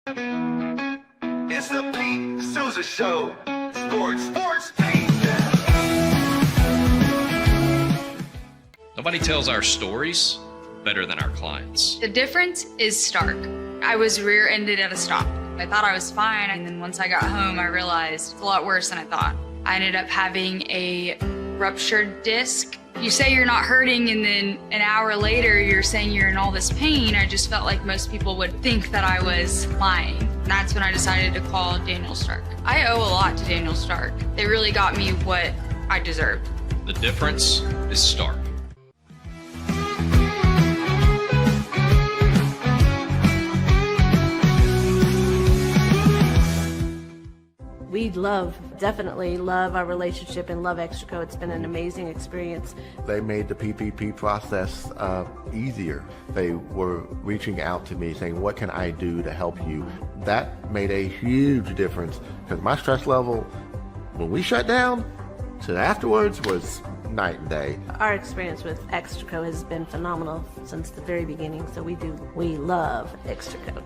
It's the Pete Sousa Show. Sports, Pete. Nobody tells our stories better than our clients. The difference is stark. I was rear-ended at a stop. I thought I was fine, and then once I got home, I realized it's a lot worse than I thought. I ended up having a ruptured disc. You say you're not hurting, and then an hour later, you're saying you're in all this pain. I just felt like most people would think that I was lying. And that's when I decided to call Daniel Stark. I owe a lot to Daniel Stark. They really got me what I deserved. The difference is stark. We definitely love our relationship and love Extraco. It's been an amazing experience. They made the PPP process easier. They were reaching out to me saying, what can I do to help you? That made a huge difference because my stress level, when we shut down, to afterwards was night and day. Our experience with Extraco has been phenomenal since the very beginning, so we love Extraco.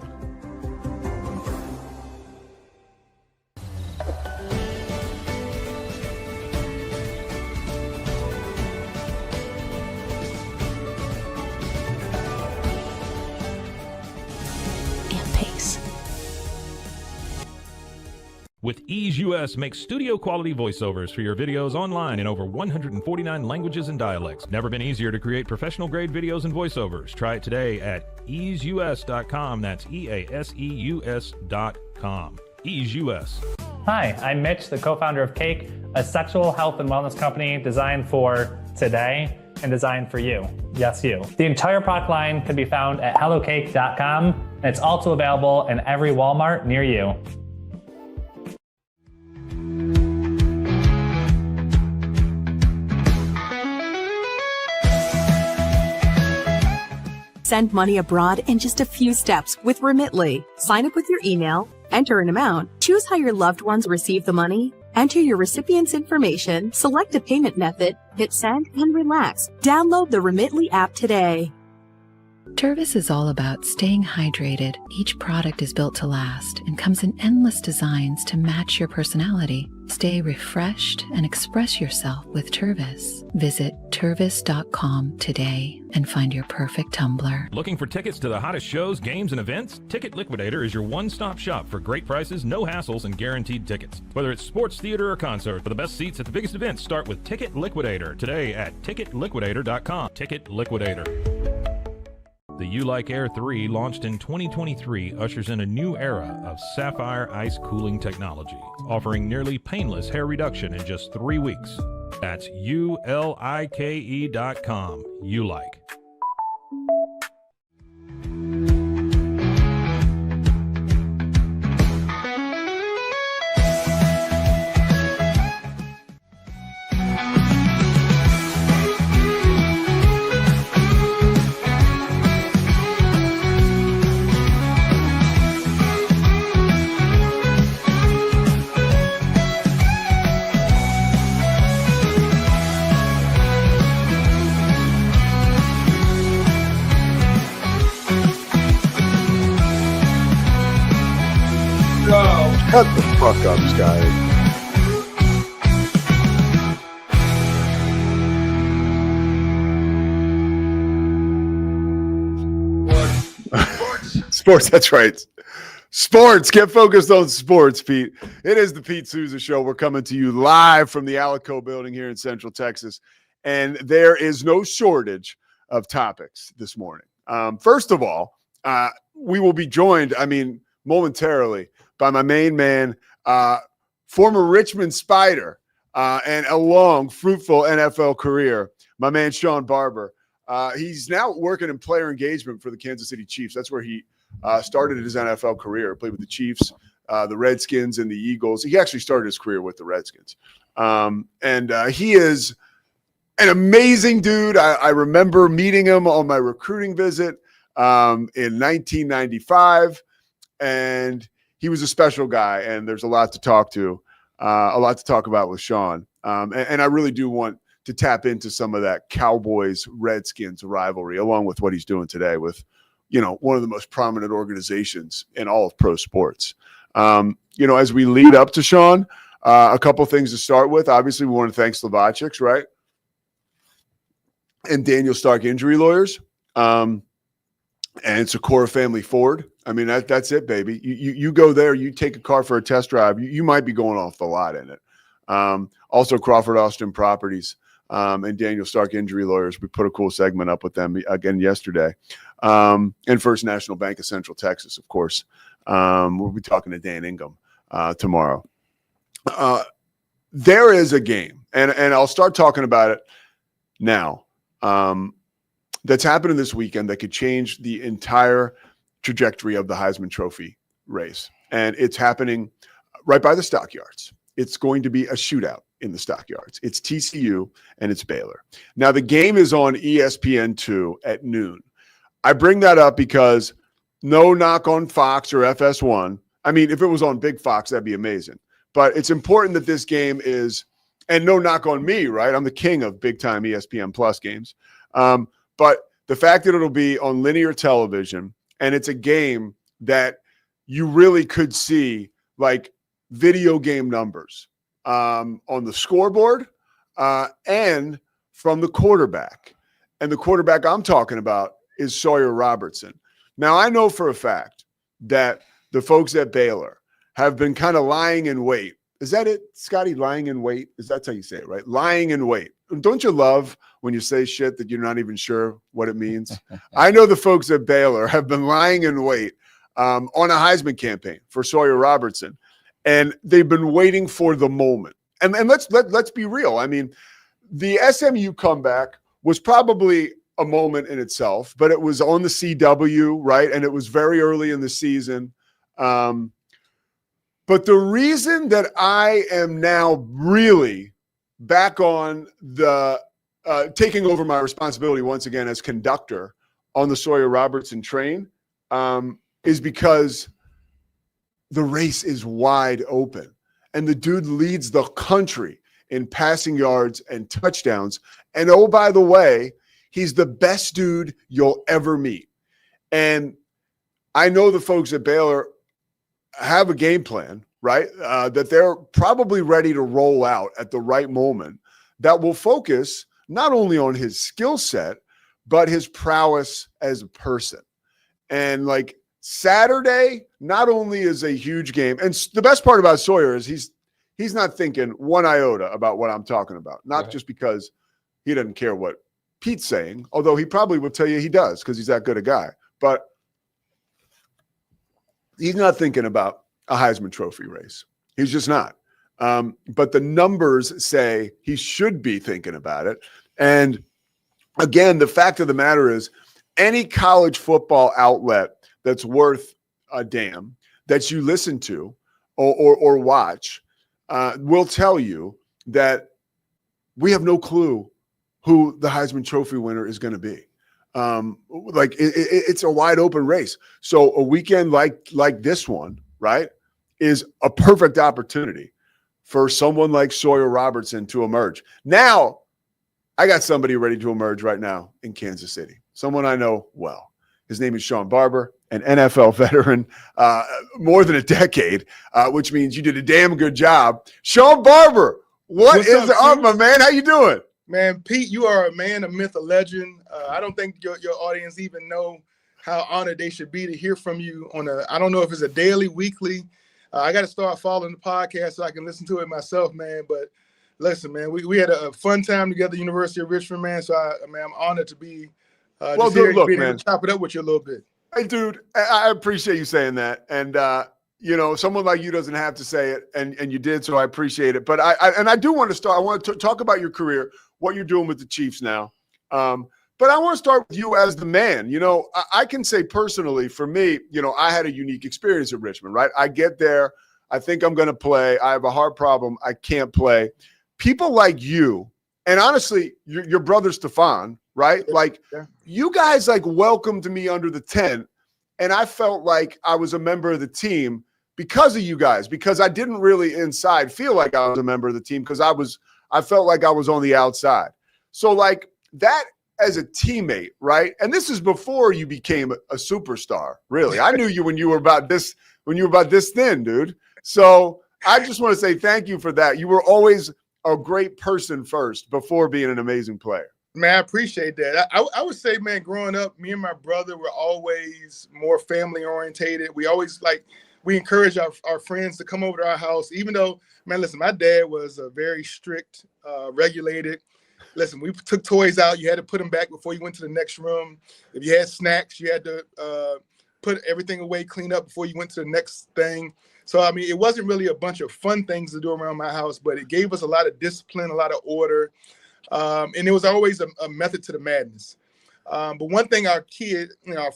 With Ease US, make studio quality voiceovers for your videos online in over 149 languages and dialects. Never been easier to create professional grade videos and voiceovers. Try it today at easeus.com. That's EASEUS.com. Ease US. Hi, I'm Mitch, the co-founder of Cake, a sexual health and wellness company designed for today and designed for you. Yes, you. The entire product line can be found at hellocake.com, and it's also available in every Walmart near you. Send money abroad in just a few steps with Remitly. Sign up with your email, enter an amount, choose how your loved ones receive the money, enter your recipient's information, select a payment method, hit send, and relax. Download the Remitly app today. Tervis is all about staying hydrated. Each product is built to last and comes in endless designs to match your personality. Stay refreshed and express yourself with Tervis. Visit tervis.com today and find your perfect tumbler. Looking for tickets to the hottest shows, games, and events? Ticket Liquidator is your one-stop shop for great prices, no hassles, and guaranteed tickets. Whether it's sports, theater, or concert, for the best seats at the biggest events, start with Ticket Liquidator today at ticketliquidator.com. Ticket Liquidator. The You Like Air 3, launched in 2023, ushers in a new era of sapphire ice cooling technology, offering nearly painless hair reduction in just 3 weeks. That's ULIKE.com. You Like. Cut the fuck up, Scotty. Sports, that's right. Sports. Get focused on sports, Pete. It is the Pete Sousa Show. We're coming to you live from the Alico building here in Central Texas. And there is no shortage of topics this morning. First of all, we will be joined, momentarily, by my main man, former Richmond Spider and a long, fruitful NFL career, my man Shawn Barber. He's now working in player engagement for the Kansas City Chiefs. That's where he started his NFL career, played with the Chiefs, the Redskins, and the Eagles. He actually started his career with the Redskins. And he is an amazing dude. I remember meeting him on my recruiting visit in 1995, and he was a special guy, and there's a lot to talk about with Shawn. And I really do want to tap into some of that Cowboys-Redskins rivalry, along with what he's doing today with one of the most prominent organizations in all of pro sports. As we lead up to Shawn, a couple things to start with. Obviously, we want to thank Slovacics, right? And Daniel Stark Injury Lawyers. And it's a Cora Family Ford. I mean, that's it, baby. You go there, you take a car for a test drive, you might be going off the lot in it. Also, Crawford Austin Properties and Daniel Stark Injury Lawyers. We put a cool segment up with them again yesterday. And First National Bank of Central Texas, of course. We'll be talking to Dan Ingham tomorrow. There is a game, and I'll start talking about it now, that's happening this weekend that could change the entire trajectory of the Heisman Trophy race. And it's happening right by the stockyards. It's going to be a shootout in the stockyards. It's TCU and it's Baylor. Now, the game is on ESPN2 at noon. I bring that up because no knock on Fox or FS1. I mean, if it was on Big Fox, that'd be amazing. But it's important that this game is, and no knock on me, right? I'm the king of big-time ESPN Plus games. But the fact that it'll be on linear television, and it's a game that you really could see like video game numbers on the scoreboard and from the quarterback. And the quarterback I'm talking about is Sawyer Robertson. Now, I know for a fact that the folks at Baylor have been kind of lying in wait. Is that it, Scotty? Lying in wait? That's how you say it, right? Lying in wait. Don't you love when you say shit that you're not even sure what it means? I know the folks at Baylor have been lying in wait on a Heisman campaign for Sawyer Robertson, and they've been waiting for the moment. And let's be real. I mean, the SMU comeback was probably a moment in itself, but it was on the CW, right? And it was very early in the season. But the reason that I am now really back on the taking over my responsibility once again as conductor on the Sawyer Robertson train is because the race is wide open. And the dude leads the country in passing yards and touchdowns. And oh, by the way, he's the best dude you'll ever meet. And I know the folks at Baylor have a game plan, right? That they're probably ready to roll out at the right moment that will focus not only on his skill set, but his prowess as a person. And like Saturday, not only is a huge game, and the best part about Sawyer is he's not thinking one iota about what I'm talking about, not just because he doesn't care what Pete's saying, although he probably will tell you he does because he's that good a guy. But he's not thinking about a Heisman Trophy race. He's just not. But the numbers say he should be thinking about it. And again, the fact of the matter is any college football outlet that's worth a damn that you listen to or watch will tell you that we have no clue who the Heisman Trophy winner is going to be. It's a wide open race. So a weekend like this one, right, is a perfect opportunity for someone like Sawyer Robertson to emerge. Now, I got somebody ready to emerge right now in Kansas City, someone I know well. His name is Shawn Barber, an NFL veteran, more than a decade, which means you did a damn good job. Shawn Barber, what's up, my man? How you doing? Man, Pete, you are a man, a myth, a legend. I don't think your audience even know how honored they should be to hear from you on I don't know if it's a daily, weekly. I got to start following the podcast so I can listen to it myself, man. But listen, man, we had a fun time together at the University of Richmond, man. So, I'm honored to be well, dude, look, man, to chop it up with you a little bit. Hey, dude, I appreciate you saying that. And, someone like you doesn't have to say it, and you did, so I appreciate it. But I do want to start. I want to talk about your career, what you're doing with the Chiefs now. But I want to start with you as the man. I can say personally, for me, I had a unique experience at Richmond, right? I get there. I think I'm going to play. I have a heart problem. I can't play. People like you, and honestly, your brother Stefan, right? You guys welcomed me under the tent, and I felt like I was a member of the team because of you guys, because I didn't really inside feel like I was a member of the team because I felt like I was on the outside. So that as a teammate, right? And this is before you became a superstar, really. I knew you when you were about this thin, dude. So I just want to say thank you for that. You were always a great person first before being an amazing player. Man, I appreciate that. I would say, man, growing up, me and my brother were always more family orientated. We always we encourage our friends to come over to our house, even though, man, listen, my dad was a very strict, regulated. Listen, we took toys out. You had to put them back before you went to the next room. If you had snacks, you had to put everything away, clean up before you went to the next thing. So, I mean, it wasn't really a bunch of fun things to do around my house, but it gave us a lot of discipline, a lot of order. And it was always a method to the madness. But one thing our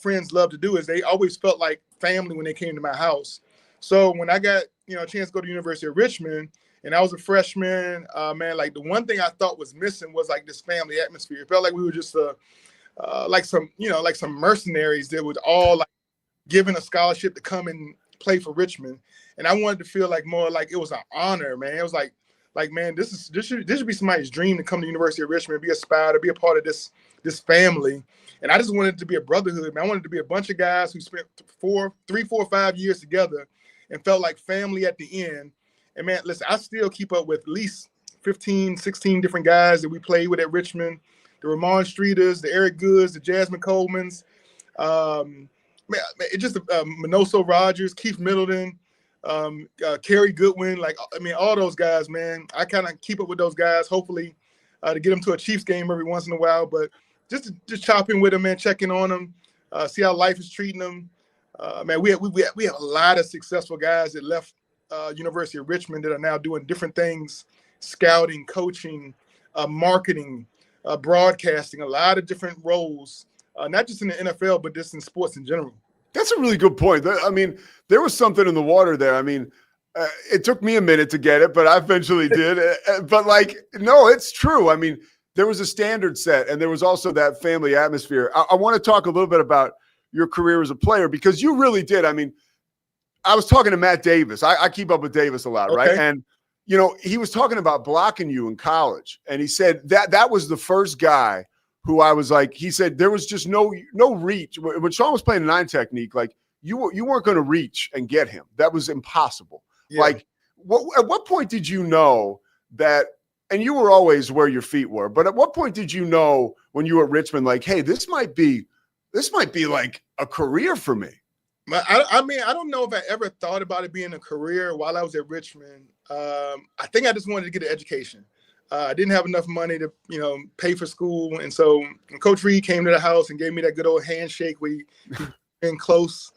friends love to do is they always felt like family when they came to my house. So when I got, a chance to go to the University of Richmond and I was a freshman, man, like the one thing I thought was missing was like this family atmosphere. It felt like we were just like some mercenaries that would all like given a scholarship to come and play for Richmond. And I wanted to feel like more like it was an honor, man. It was like, man, this should be somebody's dream to come to the University of Richmond, be a Spider, be a part of this family. And I just wanted it to be a brotherhood, man. I wanted it to be a bunch of guys who spent 3, 4, 5 years together and felt like family at the end. And man, listen, I still keep up with at least 15, 16 different guys that we played with at Richmond, the Ramon Streeters, the Eric Goods, the Jasmine Colemans, it just Minoso Rogers, Keith Middleton, Kerry Goodwin, all those guys, man. I kind of keep up with those guys, hopefully to get them to a Chiefs game every once in a while, but just chop in with them, man, checking on them, see how life is treating them. Man, we have a lot of successful guys that left University of Richmond that are now doing different things, scouting, coaching, marketing, broadcasting, a lot of different roles, not just in the NFL, but just in sports in general. That's a really good point. I mean, there was something in the water there. I mean, it took me a minute to get it, but I eventually did. But no, it's true. I mean, there was a standard set, and there was also that family atmosphere. I want to talk a little bit about your career as a player, because you really did. I mean, I was talking to Matt Davis. I keep up with Davis a lot, Okay. right? And, he was talking about blocking you in college. And he said that was the first guy who I was like, he said there was just no reach. When Shawn was playing 9 technique, like you weren't going to reach and get him. That was impossible. Yeah. Like, at what point did you know that, and you were always where your feet were, but at what point did you know when you were at Richmond, like, hey, this might be like a career for me? I mean, I don't know if I ever thought about it being a career while I was at Richmond. I think I just wanted to get an education. I didn't have enough money to, pay for school. And so when Coach Reed came to the house and gave me that good old handshake, we been close.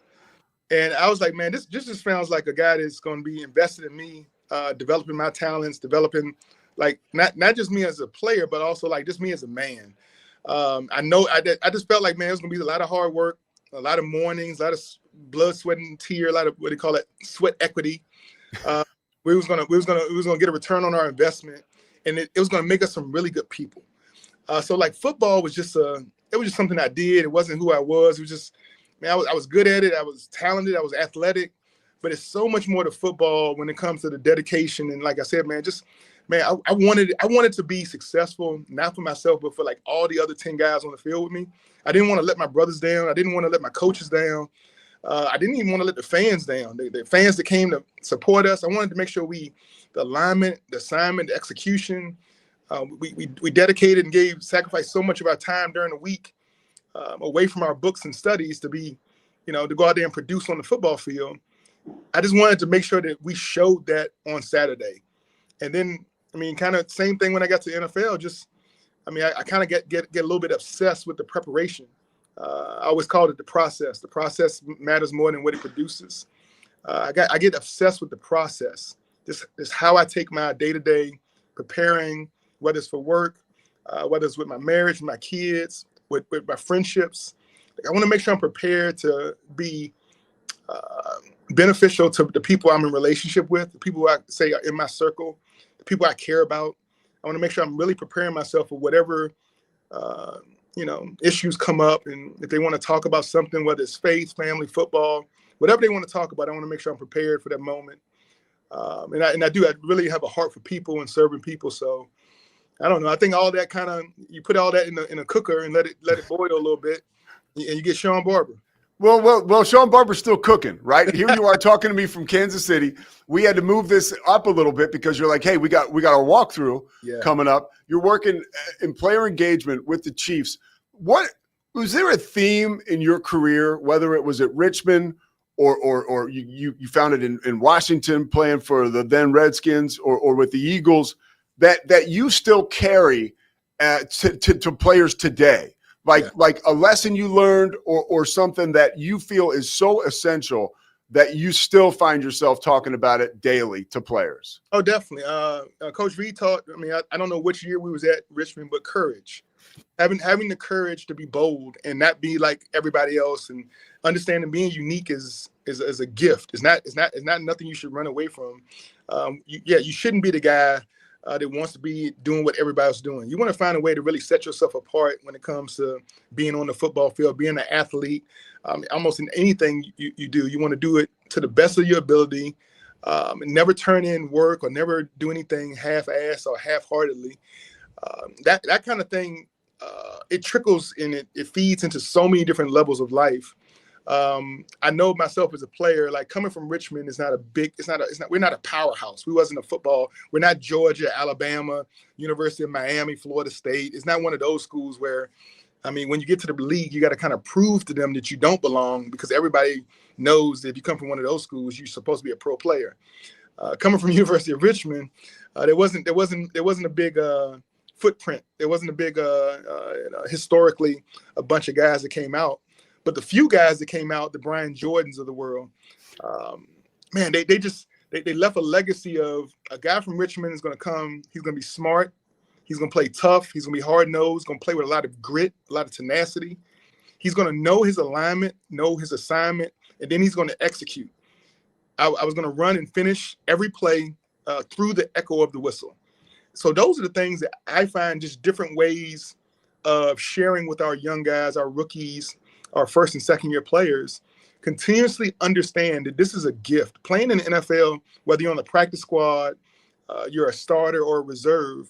And I was like, man, this just sounds like a guy that's going to be invested in me, developing my talents, developing like not just me as a player, but also like just me as a man. I just felt like, man, it was going to be a lot of hard work, a lot of mornings, a lot of blood, sweat, and tear, a lot of what they call it, sweat equity. We was gonna get a return on our investment. And it was going to make us some really good people. So like football was just something I did. It wasn't who I was. It was just, man, I was good at it. I was talented. I was athletic. But it's so much more to football when it comes to the dedication. And like I said, man, I wanted to be successful, not for myself, but for like all the other 10 guys on the field with me. I didn't want to let my brothers down. I didn't want to let my coaches down. I didn't even want to let the fans down. The fans that came to support us, I wanted to make sure the alignment, the assignment, the execution, we dedicated and sacrificed so much of our time during the week away from our books and studies to be, to go out there and produce on the football field. I just wanted to make sure that we showed that on Saturday. And then, I mean, kind of same thing when I got to the NFL. I kind of get a little bit obsessed with the preparation. I always called it the process. The process matters more than what it produces. I get obsessed with the process. This is how I take my day-to-day preparing, whether it's for work, whether it's with my marriage, my kids, with my friendships. I want to make sure I'm prepared to be beneficial to the people I'm in relationship with, the people who I say are in my circle, the people I care about. I want to make sure I'm really preparing myself for whatever issues come up. And if they want to talk about something, whether it's faith, family, football, whatever they want to talk about, I want to make sure I'm prepared for that moment. I really have a heart for people and serving people. So I don't know. I think all that kind of, you put all that in a cooker and let it boil a little bit, and you get Shawn Barber. Well, Shawn Barber's still cooking, right? Here you are talking to me from Kansas City. We had to move this up a little bit because you're like, hey, we got our walkthrough coming up. You're working in player engagement with the Chiefs. What was there a theme in your career, whether it was at Richmond or you found it in Washington playing for the then Redskins or with the Eagles that you still carry to players today? Like a lesson you learned or something that you feel is so essential that you still find yourself talking about it daily to players? Oh, definitely. Coach Reed taught, I don't know which year we was at Richmond, but courage. Having the courage to be bold and not be like everybody else, and understanding being unique is a gift. It's not nothing you should run away from. You shouldn't be the guy that wants to be doing what everybody's doing. You want to find a way to really set yourself apart when it comes to being on the football field, being an athlete. Almost in anything you do, you want to do it to the best of your ability, and never turn in work or never do anything half-assed or half-heartedly. That kind of thing, it trickles and it feeds into so many different levels of life. I know myself as a player, like coming from Richmond we're not a powerhouse. We wasn't a football. We're not Georgia, Alabama, University of Miami, Florida State. It's not one of those schools where, when you get to the league, you got to kind of prove to them that you don't belong, because everybody knows that if you come from one of those schools, you're supposed to be a pro player. Coming from University of Richmond, there wasn't a big footprint. There wasn't a big historically a bunch of guys that came out. But the few guys that came out, the Brian Jordans of the world, they left a legacy of a guy from Richmond is going to come. He's going to be smart. He's going to play tough. He's going to be hard-nosed, going to play with a lot of grit, a lot of tenacity. He's going to know his alignment, know his assignment, and then he's going to execute. I was going to run and finish every play through the echo of the whistle. So those are the things that I find just different ways of sharing with our young guys, our rookies, our first and second year players. Continuously understand that this is a gift. Playing in the NFL, whether you're on the practice squad, you're a starter or a reserve,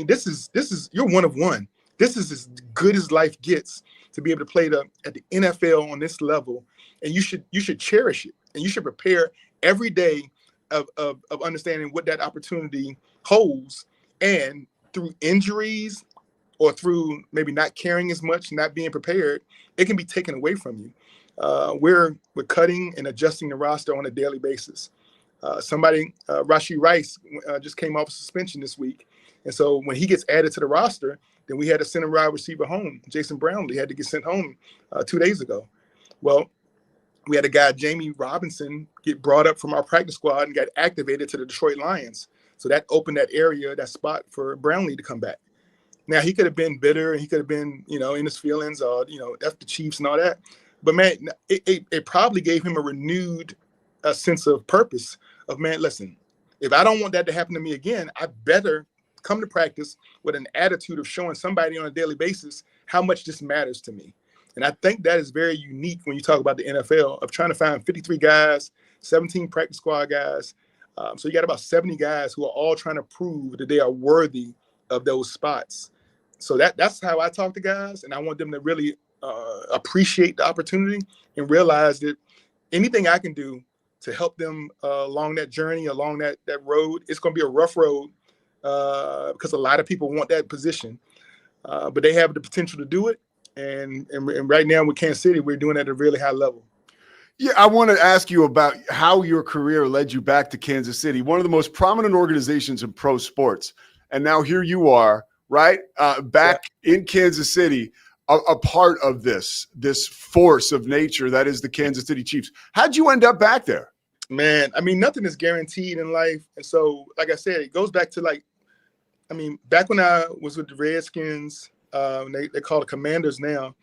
this is you're one of one. This is as good as life gets to be able to play at the NFL on this level, and you should cherish it, and you should prepare every day of understanding what that opportunity holds. And through injuries or through maybe not caring as much, not being prepared, it can be taken away from you. We're cutting and adjusting the roster on a daily basis. Rashee Rice just came off suspension this week. And so when he gets added to the roster, then we had to send a wide receiver home. Jason Brownlee had to get sent home 2 days ago. Well, we had a guy, Jamie Robinson, get brought up from our practice squad and got activated to the Detroit Lions. So that opened that area, that spot for Brownlee to come back. Now, he could have been bitter and he could have been, in his feelings or, F the Chiefs and all that. But, man, it probably gave him a renewed sense of purpose of, man, listen, if I don't want that to happen to me again, I better come to practice with an attitude of showing somebody on a daily basis how much this matters to me. And I think that is very unique when you talk about the NFL, of trying to find 53 guys, 17 practice squad guys. So you got about 70 guys who are all trying to prove that they are worthy of those spots. So that's how I talk to guys, and I want them to really appreciate the opportunity and realize that anything I can do to help them along that journey, along that road, it's going to be a rough road because a lot of people want that position, but they have the potential to do it. And right now with Kansas City, we're doing it at a really high level. Yeah, I want to ask you about how your career led you back to Kansas City, one of the most prominent organizations in pro sports. And now here you are, right, back in Kansas City, a part of this force of nature that is the Kansas City Chiefs. How'd you end up back there? Man, nothing is guaranteed in life. And so, like I said, it goes back to back when I was with the Redskins, they call it Commanders now.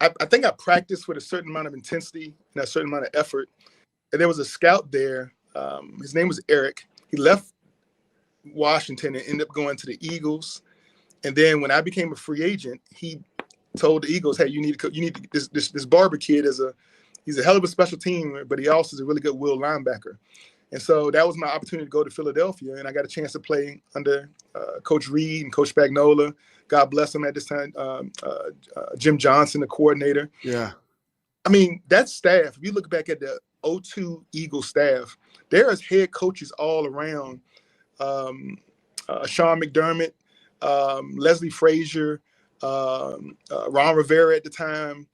I think I practiced with a certain amount of intensity and a certain amount of effort. And there was a scout there. His name was Eric. He left Washington and ended up going to the Eagles. And then when I became a free agent, he told the Eagles, "Hey, you need this Barber kid he's a hell of a special team, but he also is a really good will linebacker." And so that was my opportunity to go to Philadelphia, and I got a chance to play under Coach Reed and Coach Spagnola. God bless him at this time. Jim Johnson, the coordinator. Yeah. I mean, that staff, if you look back at the 02 Eagles staff, there is head coaches all around. Sean McDermott, Leslie Frazier, Ron Rivera at the time,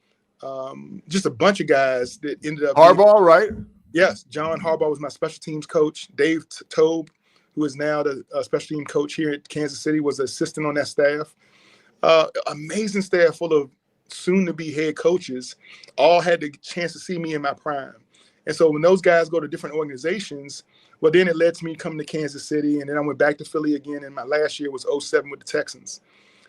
just a bunch of guys that ended up. Harbaugh, right? Yes, John Harbaugh was my special teams coach. Dave Tobe, who is now the special team coach here at Kansas City, was an assistant on that staff. Amazing staff full of soon-to-be head coaches, all had the chance to see me in my prime. And so when those guys go to different organizations, well, then it led to me coming to Kansas City, and then I went back to Philly again, and my last year was 07 with the Texans.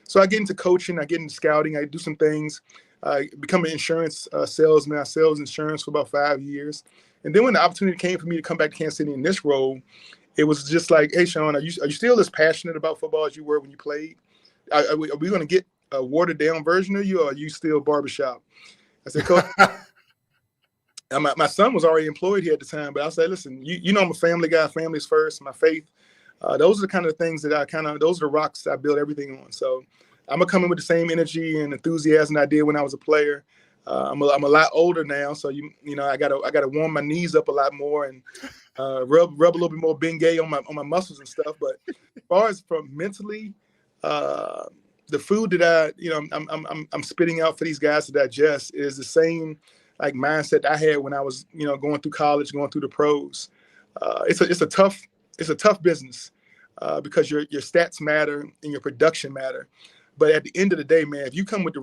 So I get into coaching, I get into scouting, I do some things. I become an insurance salesman. I sales insurance for about 5 years. And then when the opportunity came for me to come back to Kansas City in this role, it was just like, hey, Shawn, are you still as passionate about football as you were when you played? Are we going to get a watered-down version of you, or are you still barbershop? I said, Coach, my son was already employed here at the time, but I said, listen, you know I'm a family guy. Family's first, my faith. Those are the kind of things that those are the rocks I build everything on. So I'm going to come in with the same energy and enthusiasm I did when I was a player. I'm a lot older now, so I gotta warm my knees up a lot more and rub a little bit more Bengay on my muscles and stuff. But as far as from mentally, the food that I'm spitting out for these guys to digest is the same like mindset I had when I was going through college, going through the pros. It's a tough business because your stats matter and your production matter. But at the end of the day, man, if you come with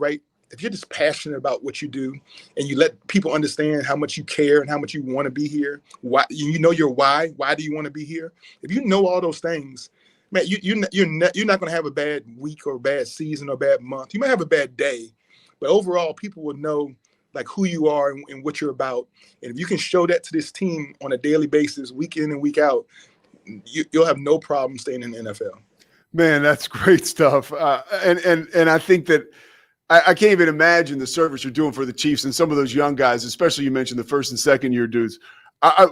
if you're just passionate about what you do and you let people understand how much you care and how much you want to be here, why your why do you want to be here? If you know all those things, man, you're not going to have a bad week or a bad season or a bad month. You might have a bad day, but overall, people will know like who you are and what you're about. And if you can show that to this team on a daily basis, week in and week out, you'll have no problem staying in the NFL. Man, that's great stuff. And I think that I can't even imagine the service you're doing for the Chiefs and some of those young guys, especially you mentioned the first and second year dudes.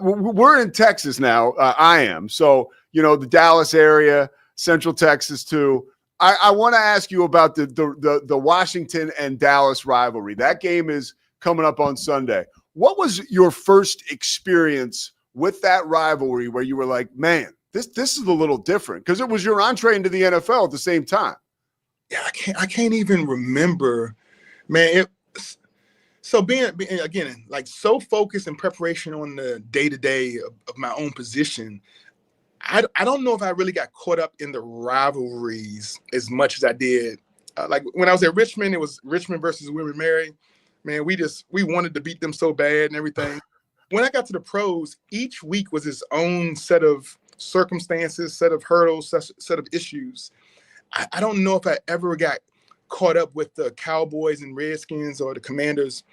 We're in Texas now. I am. So, the Dallas area, Central Texas too. I want to ask you about the Washington and Dallas rivalry. That game is coming up on Sunday. What was your first experience with that rivalry where you were like, man, this is a little different? Because it was your entree into the NFL at the same time. Yeah, I can't even remember, man. So being again, like so focused in preparation on the day-to-day of my own position, I don't know if I really got caught up in the rivalries as much as I did. Like when I was at Richmond, it was Richmond versus William & Mary. Man, we wanted to beat them so bad and everything. When I got to the pros, each week was its own set of circumstances, set of hurdles, set of issues. I don't know if I ever got caught up with the Cowboys and Redskins or the Commanders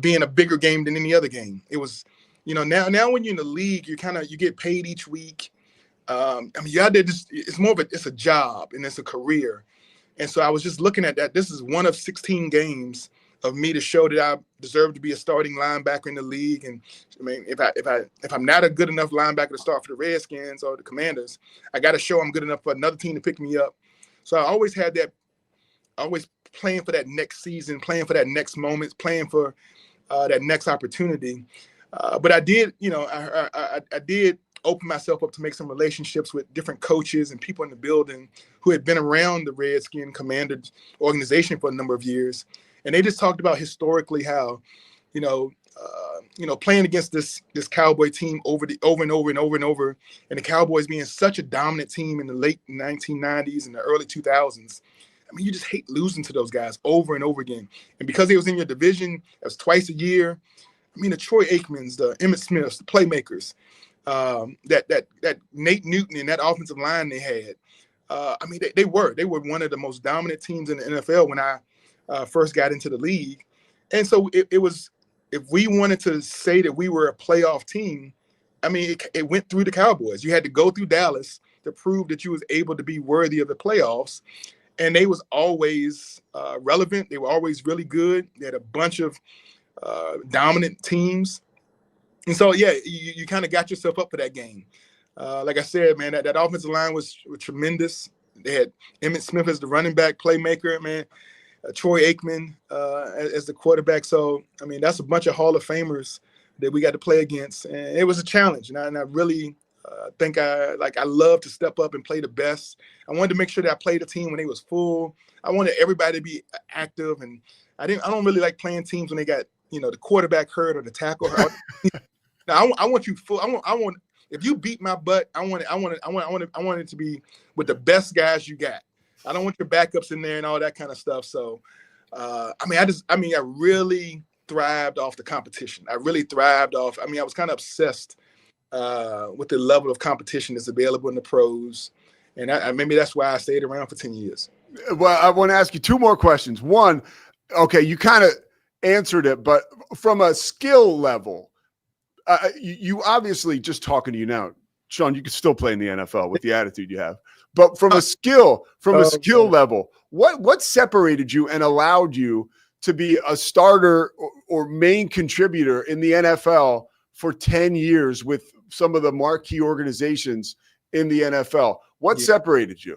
being a bigger game than any other game. It was, now when you're in the league, you get paid each week. You're out there it's a job and it's a career. And so I was just looking at that. This is one of 16 games of me to show that I deserve to be a starting linebacker in the league. And I mean, if I'm not a good enough linebacker to start for the Redskins or the Commanders, I got to show I'm good enough for another team to pick me up. So I always had that, always playing for that next season, playing for that next moment, playing for that next opportunity. But I did, I did open myself up to make some relationships with different coaches and people in the building who had been around the Redskin Commanders organization for a number of years. And they just talked about historically how, playing against this Cowboy team over and over, and the Cowboys being such a dominant team in the late 1990s and the early 2000s. I mean, you just hate losing to those guys over and over again. And because they was in your division, it was twice a year. I mean, the Troy Aikmans, the Emmitt Smiths, the playmakers, that Nate Newton and that offensive line they had. They were one of the most dominant teams in the NFL when I first got into the league. And so it was, if we wanted to say that we were a playoff team, I mean, it went through the Cowboys. You had to go through Dallas to prove that you was able to be worthy of the playoffs. And they was always relevant. They were always really good. They had a bunch of dominant teams. And so, yeah, you kind of got yourself up for that game. Like I said, man, that offensive line was tremendous. They had Emmitt Smith as the running back playmaker, man. Troy Aikman as the quarterback. So, I mean, that's a bunch of Hall of Famers that we got to play against. And it was a challenge. And I really think I love to step up and play the best. I wanted to make sure that I played the team when they was full. I wanted everybody to be active. And I don't really like playing teams when they got, the quarterback hurt or the tackle hurt. Now, I want you full. I want if you beat my butt, I want it to be with the best guys you got. I don't want your backups in there and all that kind of stuff. So, I really thrived off the competition. I really thrived off. I was kind of obsessed with the level of competition that's available in the pros. And maybe that's why I stayed around for 10 years. Well, I want to ask you two more questions. One, okay, you kind of answered it, but from a skill level, you obviously, just talking to you now, Shawn, you could still play in the NFL with the attitude you have. But from a skill level, what separated you and allowed you to be a starter or main contributor in the NFL for 10 years with some of the marquee organizations in the NFL? What separated you?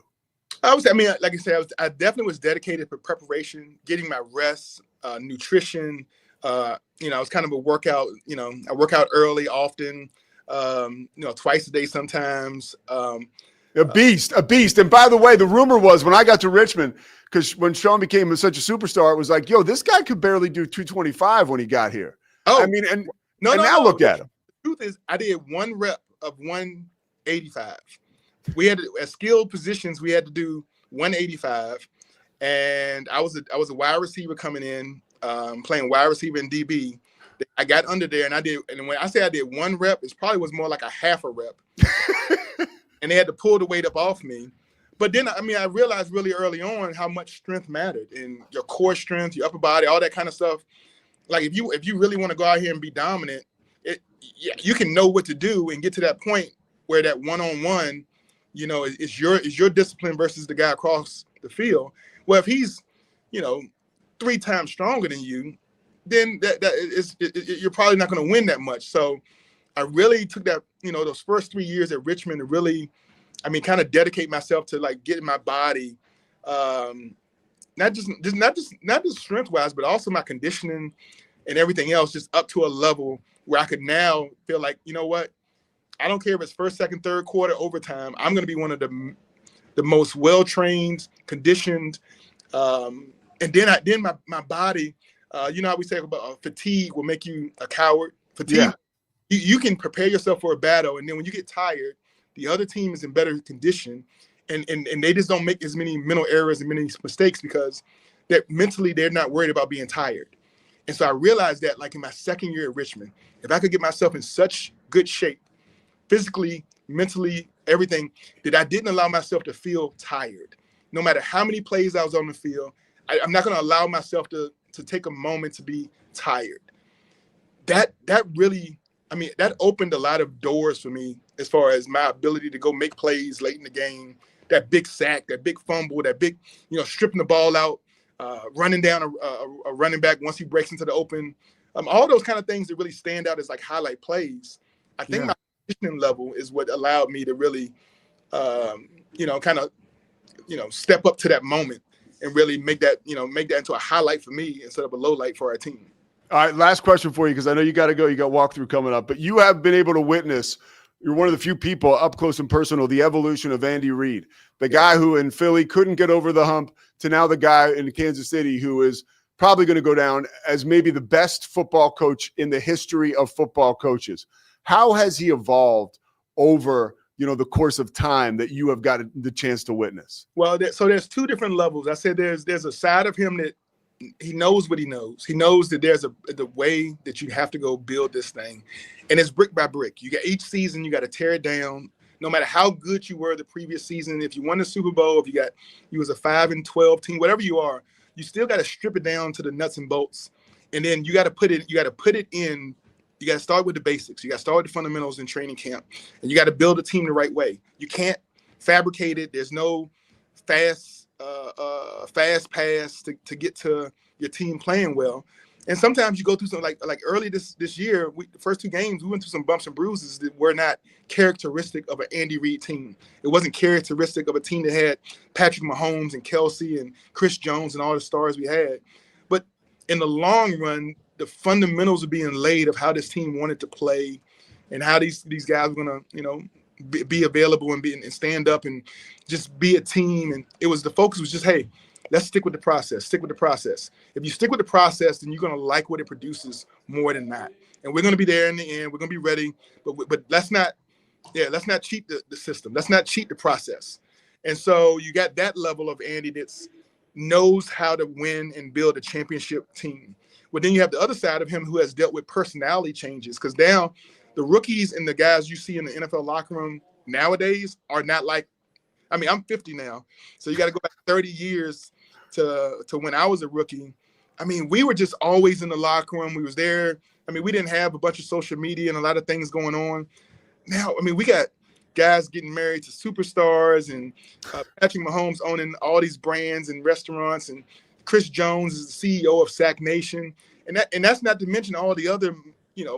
Like I said, I definitely was dedicated for preparation, getting my rest, nutrition. I was kind of a workout. I work out early, often. Twice a day sometimes. A beast. And by the way, the rumor was when I got to Richmond, because when Shawn became such a superstar, it was like, yo, this guy could barely do 225 when he got here. Oh, now look at him. The truth is, I did one rep of 185. We had at skilled positions, we had to do 185, and I was a wide receiver coming in, playing wide receiver and DB. I got under there, and when I say I did one rep, it probably was more like a half a rep. And they had to pull the weight up off me. But then, I realized really early on how much strength mattered, and your core strength, your upper body, all that kind of stuff. Like if you really want to go out here and be dominant, you can know what to do and get to that point where that one-on-one, is your discipline versus the guy across the field. Well, if he's, 3 times stronger than you, then you're probably not going to win that much. So I really took that, those first 3 years at Richmond to really, kind of dedicate myself to like getting my body, not just strength wise, but also my conditioning and everything else just up to a level where I could now feel like, you know what, I don't care if it's first, second, third quarter, overtime. I'm going to be one of the most well-trained, conditioned, and then my body, how we say about fatigue will make you a coward. Fatigue. Yeah. You can prepare yourself for a battle, and then when you get tired, the other team is in better condition, and they just don't make as many mental errors and many mistakes because they're not worried about being tired. And so I realized that, like in my second year at Richmond, if I could get myself in such good shape, physically, mentally, everything, that I didn't allow myself to feel tired. No matter how many plays I was on the field, I'm not going to allow myself to take a moment to be tired. That really, that opened a lot of doors for me as far as my ability to go make plays late in the game, that big sack, that big fumble, that big, stripping the ball out, running down a running back once he breaks into the open. All those kind of things that really stand out as like highlight plays. I think my conditioning level is what allowed me to really, step up to that moment and really make that into a highlight for me instead of a low light for our team. All right, last question for you, because I know you got to go. You got walkthrough coming up, but you have been able to witness. You're one of the few people up close and personal, the evolution of Andy Reid, the guy who in Philly couldn't get over the hump to now the guy in Kansas City who is probably going to go down as maybe the best football coach in the history of football coaches. How has he evolved over, the course of time that you have got the chance to witness? Well, so there's two different levels. I said there's a side of him that he knows what he knows. He knows that there's the way that you have to go build this thing. And it's brick by brick. You got each season, you got to tear it down. No matter how good you were the previous season, if you won the Super Bowl, if you was a 5-12 team, whatever you are, you still got to strip it down to the nuts and bolts. And then you got to put it in. You got to start with the basics. You got to start with the fundamentals in training camp. And you got to build a team the right way. You can't fabricate it. There's no fast pass to get to your team playing well. And sometimes you go through some like early this year, the first 2 games, we went through some bumps and bruises that were not characteristic of an Andy Reid team. It wasn't characteristic of a team that had Patrick Mahomes and Kelsey and Chris Jones and all the stars we had. But in the long run, the fundamentals are being laid of how this team wanted to play and how these guys were going to, be available and stand up and just be a team. And the focus was just, hey, let's stick with the process. Stick with the process. If you stick with the process, then you're going to like what it produces more than not. And we're going to be there in the end. We're going to be ready. But let's not cheat the system. Let's not cheat the process. And so you got that level of Andy that knows how to win and build a championship team. But then you have the other side of him who has dealt with personality changes, because now the rookies and the guys you see in the NFL locker room nowadays are not like, I'm 50 now, so you got to go back 30 years to when I was a rookie. We were just always in the locker room. We was there. We didn't have a bunch of social media and a lot of things going on. Now, we got guys getting married to superstars and Patrick Mahomes owning all these brands and restaurants, and Chris Jones is the CEO of Sack Nation. And that's not to mention all the other,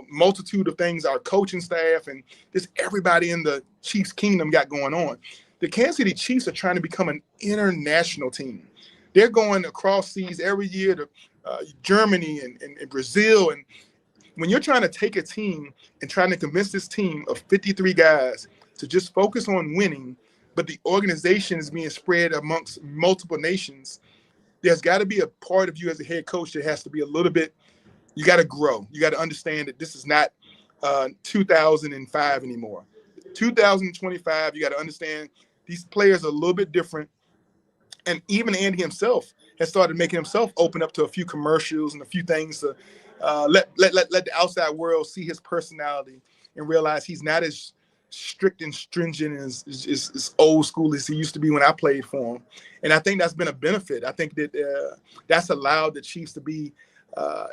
multitude of things our coaching staff and just everybody in the Chiefs kingdom got going on. The Kansas City Chiefs are trying to become an international team. They're going across seas every year to Germany and Brazil. And when you're trying to take a team and trying to convince this team of 53 guys to just focus on winning, but the organization is being spread amongst multiple nations, there's got to be a part of you as a head coach that has to be a little bit, you got to grow. You got to understand that this is not 2005 anymore. 2025, you got to understand these players are a little bit different. And even Andy himself has started making himself open up to a few commercials and a few things to let the outside world see his personality and realize he's not as strict and stringent as old school as he used to be when I played for him. And I think that's been a benefit. I think that that's allowed the Chiefs to be,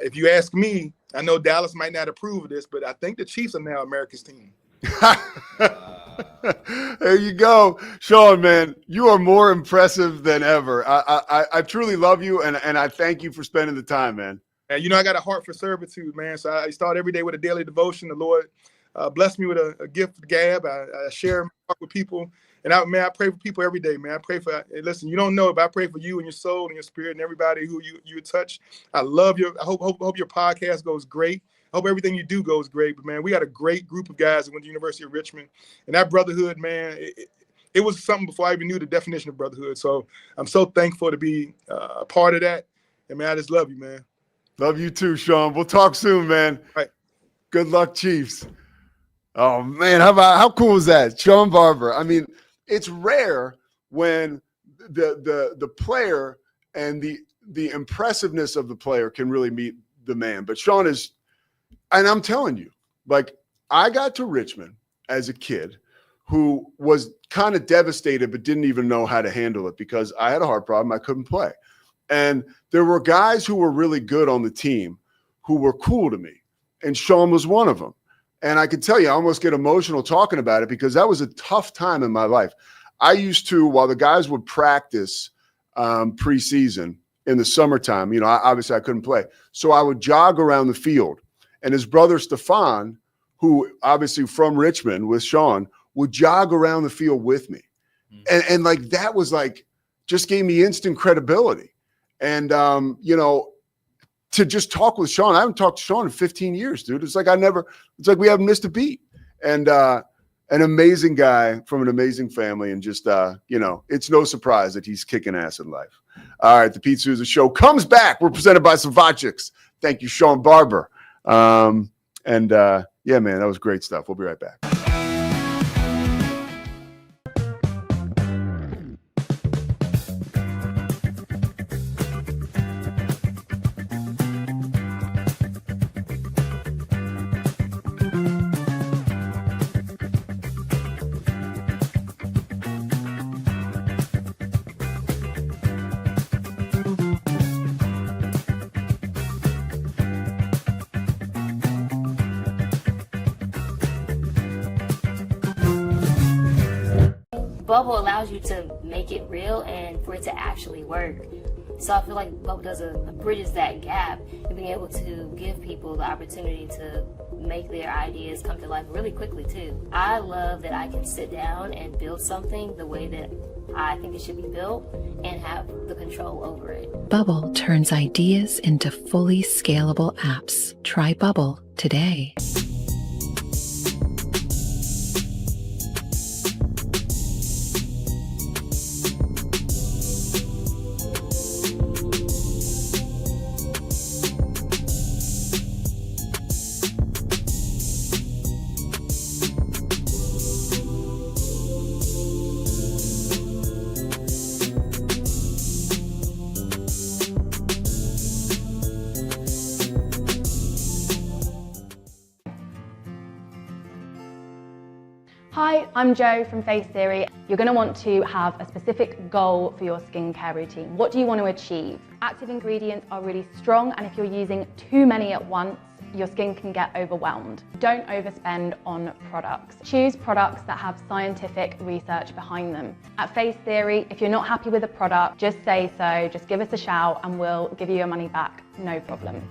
if you ask me, I know Dallas might not approve of this, but I think the Chiefs are now America's team. There you go. Shawn, man, you are more impressive than ever. I truly love you, and I thank you for spending the time, man. And, I got a heart for servitude, man. So I start every day with a daily devotion. The Lord blessed me with a gift of gab. I share my heart with people. And I pray for people every day, man. I pray for, listen, you don't know, if I pray for you and your soul and your spirit and everybody who you touch. I love you. I hope your podcast goes great. I hope everything you do goes great. But, man, we got a great group of guys that went to the University of Richmond. And that brotherhood, man, it was something before I even knew the definition of brotherhood. So I'm so thankful to be a part of that. And, man, I just love you, man. Love you too, Shawn. We'll talk soon, man. All right. Good luck, Chiefs. Oh, man, how cool is that? Shawn Barber. It's rare when the player and the impressiveness of the player can really meet the man. But Shawn is, and I'm telling you, like, I got to Richmond as a kid who was kind of devastated but didn't even know how to handle it because I had a heart problem. I couldn't play. And there were guys who were really good on the team who were cool to me. And Shawn was one of them. And I can tell you, I almost get emotional talking about it because that was a tough time in my life. I used to, while the guys would practice preseason in the summertime, obviously I couldn't play. So I would jog around the field. And his brother, Stefan, who obviously from Richmond with Shawn, would jog around the field with me. And like, that was like, just gave me instant credibility. And, to just talk with Shawn, I haven't talked to Shawn in 15 years, dude. It's like we haven't missed a beat. And an amazing guy from an amazing family. And just, it's no surprise that he's kicking ass in life. All right, the Pete Sousa Show comes back. We're presented by Savachics. Thank you, Shawn Barber. Yeah, man, that was great stuff. We'll be right back. Bubble allows you to make it real and for it to actually work. So I feel like Bubble does bridges that gap and being able to give people the opportunity to make their ideas come to life really quickly too. I love that I can sit down and build something the way that I think it should be built and have the control over it. Bubble turns ideas into fully scalable apps. Try Bubble today. Hi, I'm Jo from Face Theory. You're going to want to have a specific goal for your skincare routine. What do you want to achieve? Active ingredients are really strong, and if you're using too many at once, your skin can get overwhelmed. Don't overspend on products. Choose products that have scientific research behind them. At Face Theory, if you're not happy with a product, just say so, just give us a shout and we'll give you your money back, no problem.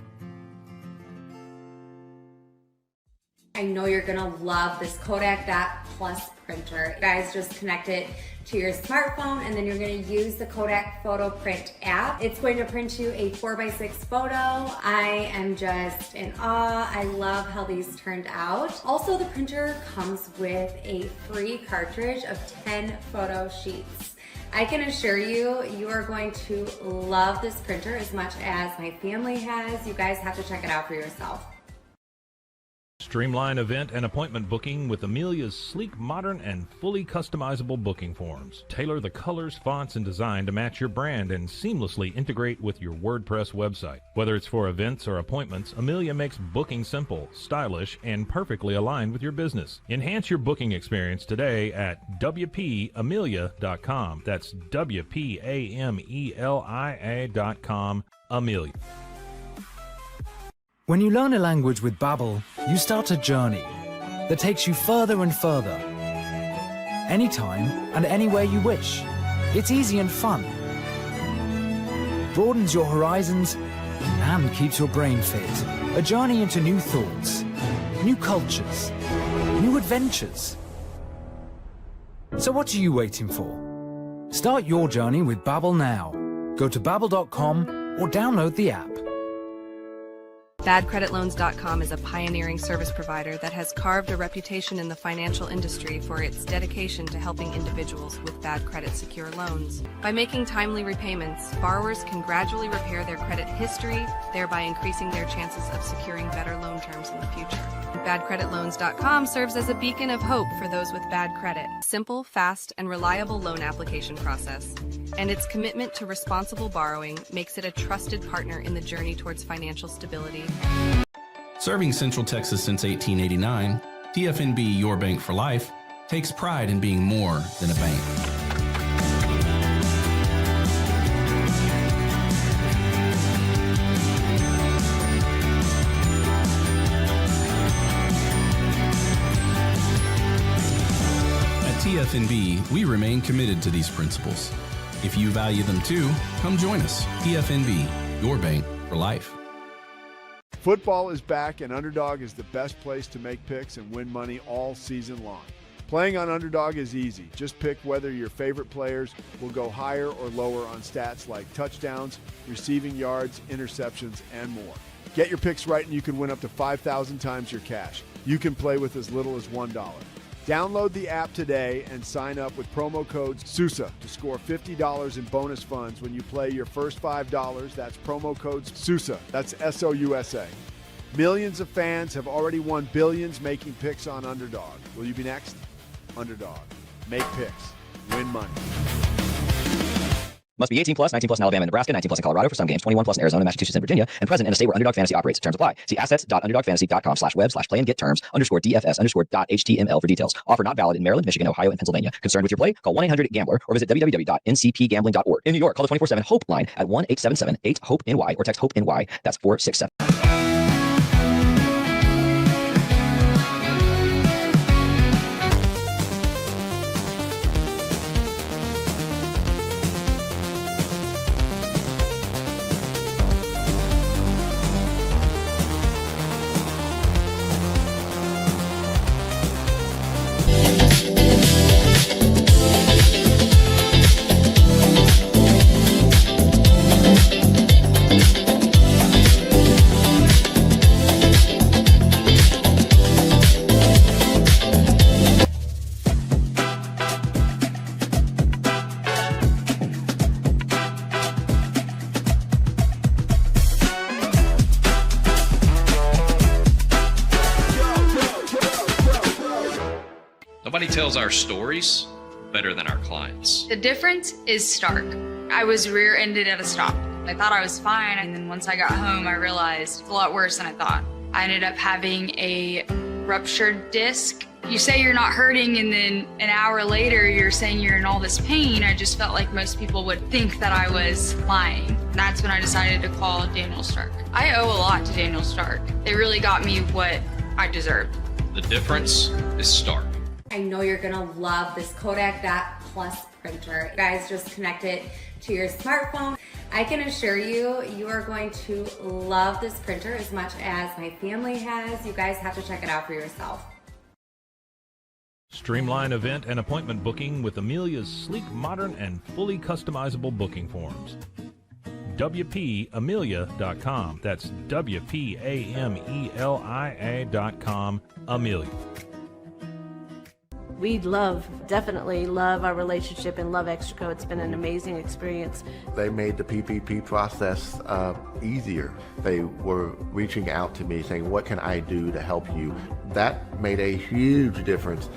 I know you're gonna love this Kodak Dot Plus printer. You guys just connect it to your smartphone and then you're gonna use the Kodak Photo Print app. It's going to print you a 4x6 photo. I am just in awe. I love how these turned out. Also, the printer comes with a free cartridge of 10 photo sheets. I can assure you, you are going to love this printer as much as my family has. You guys have to check it out for yourself. Streamline event and appointment booking with Amelia's sleek, modern, and fully customizable booking forms. Tailor the colors, fonts, and design to match your brand and seamlessly integrate with your WordPress website. Whether it's for events or appointments, Amelia makes booking simple, stylish, and perfectly aligned with your business. Enhance your booking experience today at WPAmelia.com. That's WPAMELIA.com. Amelia. When you learn a language with Babbel, you start a journey that takes you further and further. Anytime and anywhere you wish. It's easy and fun. Broadens your horizons and keeps your brain fit. A journey into new thoughts, new cultures, new adventures. So what are you waiting for? Start your journey with Babbel now. Go to babbel.com or download the app. BadCreditLoans.com is a pioneering service provider that has carved a reputation in the financial industry for its dedication to helping individuals with bad credit secure loans. By making timely repayments, borrowers can gradually repair their credit history, thereby increasing their chances of securing better loan terms in the future. BadCreditLoans.com serves as a beacon of hope for those with bad credit. Simple, fast, and reliable loan application process. And its commitment to responsible borrowing makes it a trusted partner in the journey towards financial stability. Serving Central Texas since 1889, TFNB Your Bank for Life takes pride in being more than a bank. At TFNB, we remain committed to these principles. If you value them too, come join us. TFNB, Your Bank for Life. Football is back, and Underdog is the best place to make picks and win money all season long. Playing on Underdog is easy. Just pick whether your favorite players will go higher or lower on stats like touchdowns, receiving yards, interceptions, and more. Get your picks right and you can win up to 5,000 times your cash. You can play with as little as $1. Download the app today and sign up with promo code Sousa to score $50 in bonus funds when you play your first $5. That's promo code Sousa. That's S-O-U-S-A. Millions of fans have already won billions making picks on Underdog. Will you be next? Underdog. Make picks. Win money. Must be 18 plus, 19 plus in Alabama and Nebraska, 19 plus in Colorado for some games, 21 plus in Arizona, Massachusetts, and Virginia, and present in a state where Underdog Fantasy operates. Terms apply. See assets.underdogfantasy.com/web/play-and-get-terms_DFS_.html for details. Offer not valid in Maryland, Michigan, Ohio, and Pennsylvania. Concerned with your play? Call 1-800-GAMBLER or visit www.ncpgambling.org. In New York, call the 24/7 HOPE line at 1-877-8-HOPE-NY or text HOPE-NY. That's 467. Nobody tells our stories better than our clients. The difference is stark. I was rear-ended at a stop. I thought I was fine, and then once I got home, I realized it's a lot worse than I thought. I ended up having a ruptured disc. You say you're not hurting, and then an hour later, you're saying you're in all this pain. I just felt like most people would think that I was lying. That's when I decided to call Daniel Stark. I owe a lot to Daniel Stark. They really got me what I deserved. The difference is stark. I know you're gonna love this Kodak Dot Plus printer. You guys just connect it to your smartphone. I can assure you, you are going to love this printer as much as my family has. You guys have to check it out for yourself. Streamline event and appointment booking with Amelia's sleek, modern, and fully customizable booking forms. WPAmelia.com. That's WPAMELIA.com. Amelia. We definitely love our relationship and love Extraco. It's been an amazing experience. They made the PPP process easier. They were reaching out to me saying, what can I do to help you? That made a huge difference.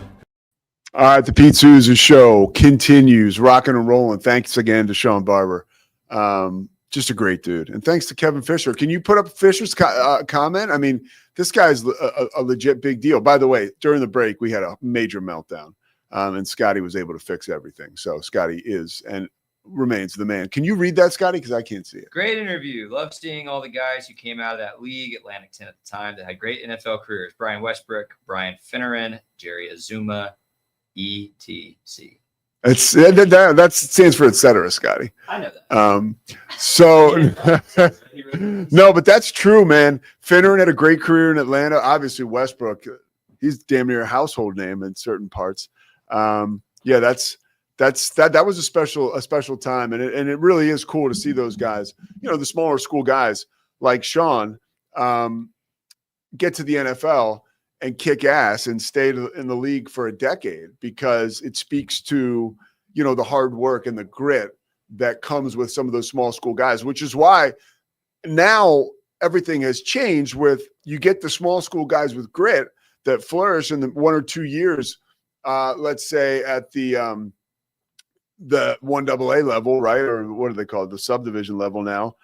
All right, the Pete Sousa Show continues, rocking and rolling. Thanks again to Shawn Barber. Just a great dude. And thanks to Kevin Fisher. Can you put up Fisher's comment? I mean, this guy's a legit big deal. By the way, during the break, we had a major meltdown, and Scotty was able to fix everything. So Scotty is and remains the man. Can you read that, Scotty? Because I can't see it. Great interview. Love seeing all the guys who came out of that league, Atlantic 10 at the time, that had great NFL careers. Brian Westbrook, Brian Finneran, Jerry Azuma, ETC. That stands for et cetera, Scotty. I know that. No, but that's true, man. Finneran had a great career in Atlanta. Obviously, Westbrook, he's damn near a household name in certain parts. That was a special time, and it really is cool to see those guys. You know, the smaller school guys like Shawn get to the NFL and kick ass and stay in the league for a decade, because it speaks to, you know, the hard work and the grit that comes with some of those small school guys, which is why now everything has changed with you get the small school guys with grit that flourish in the 1 or 2 years, let's say at the 1AA level, right? Or what do they call it? The subdivision level now.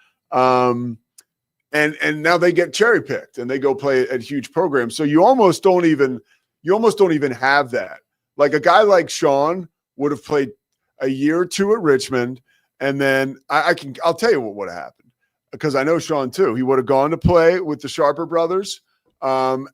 And now they get cherry picked and they go play at huge programs. So you almost don't even have that. Like a guy like Shawn would have played a year or two at Richmond, and then I'll tell you what would have happened, because I know Shawn too. He would have gone to play with the Sharper brothers or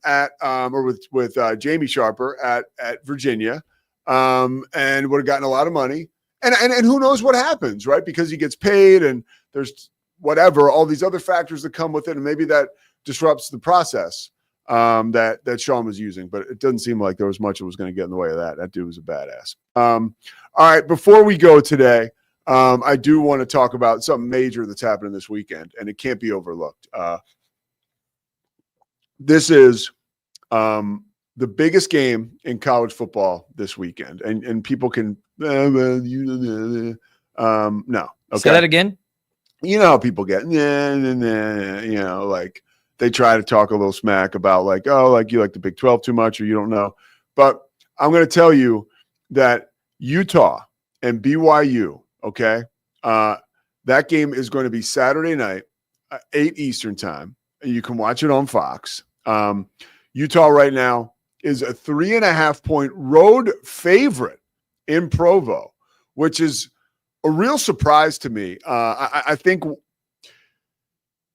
with Jamie Sharper at Virginia, and would have gotten a lot of money. And who knows what happens, right? Because he gets paid, and there's whatever, all these other factors that come with it, and maybe that disrupts the process that Shawn was using. But it doesn't seem like there was much that was going to get in the way of that. That dude was a badass. All right, before we go today, I do want to talk about something major that's happening this weekend, and it can't be overlooked. This is the biggest game in college football this weekend, and people can no. Okay. Say that again. You know how people get, you know, like they try to talk a little smack about like, oh, like you like the Big 12 too much, or you don't know. But I'm going to tell you that Utah and BYU, okay, that game is going to be Saturday night, 8 Eastern time. You can watch it on Fox. Utah right now is a 3.5-point road favorite in Provo, which is a real surprise to me. I think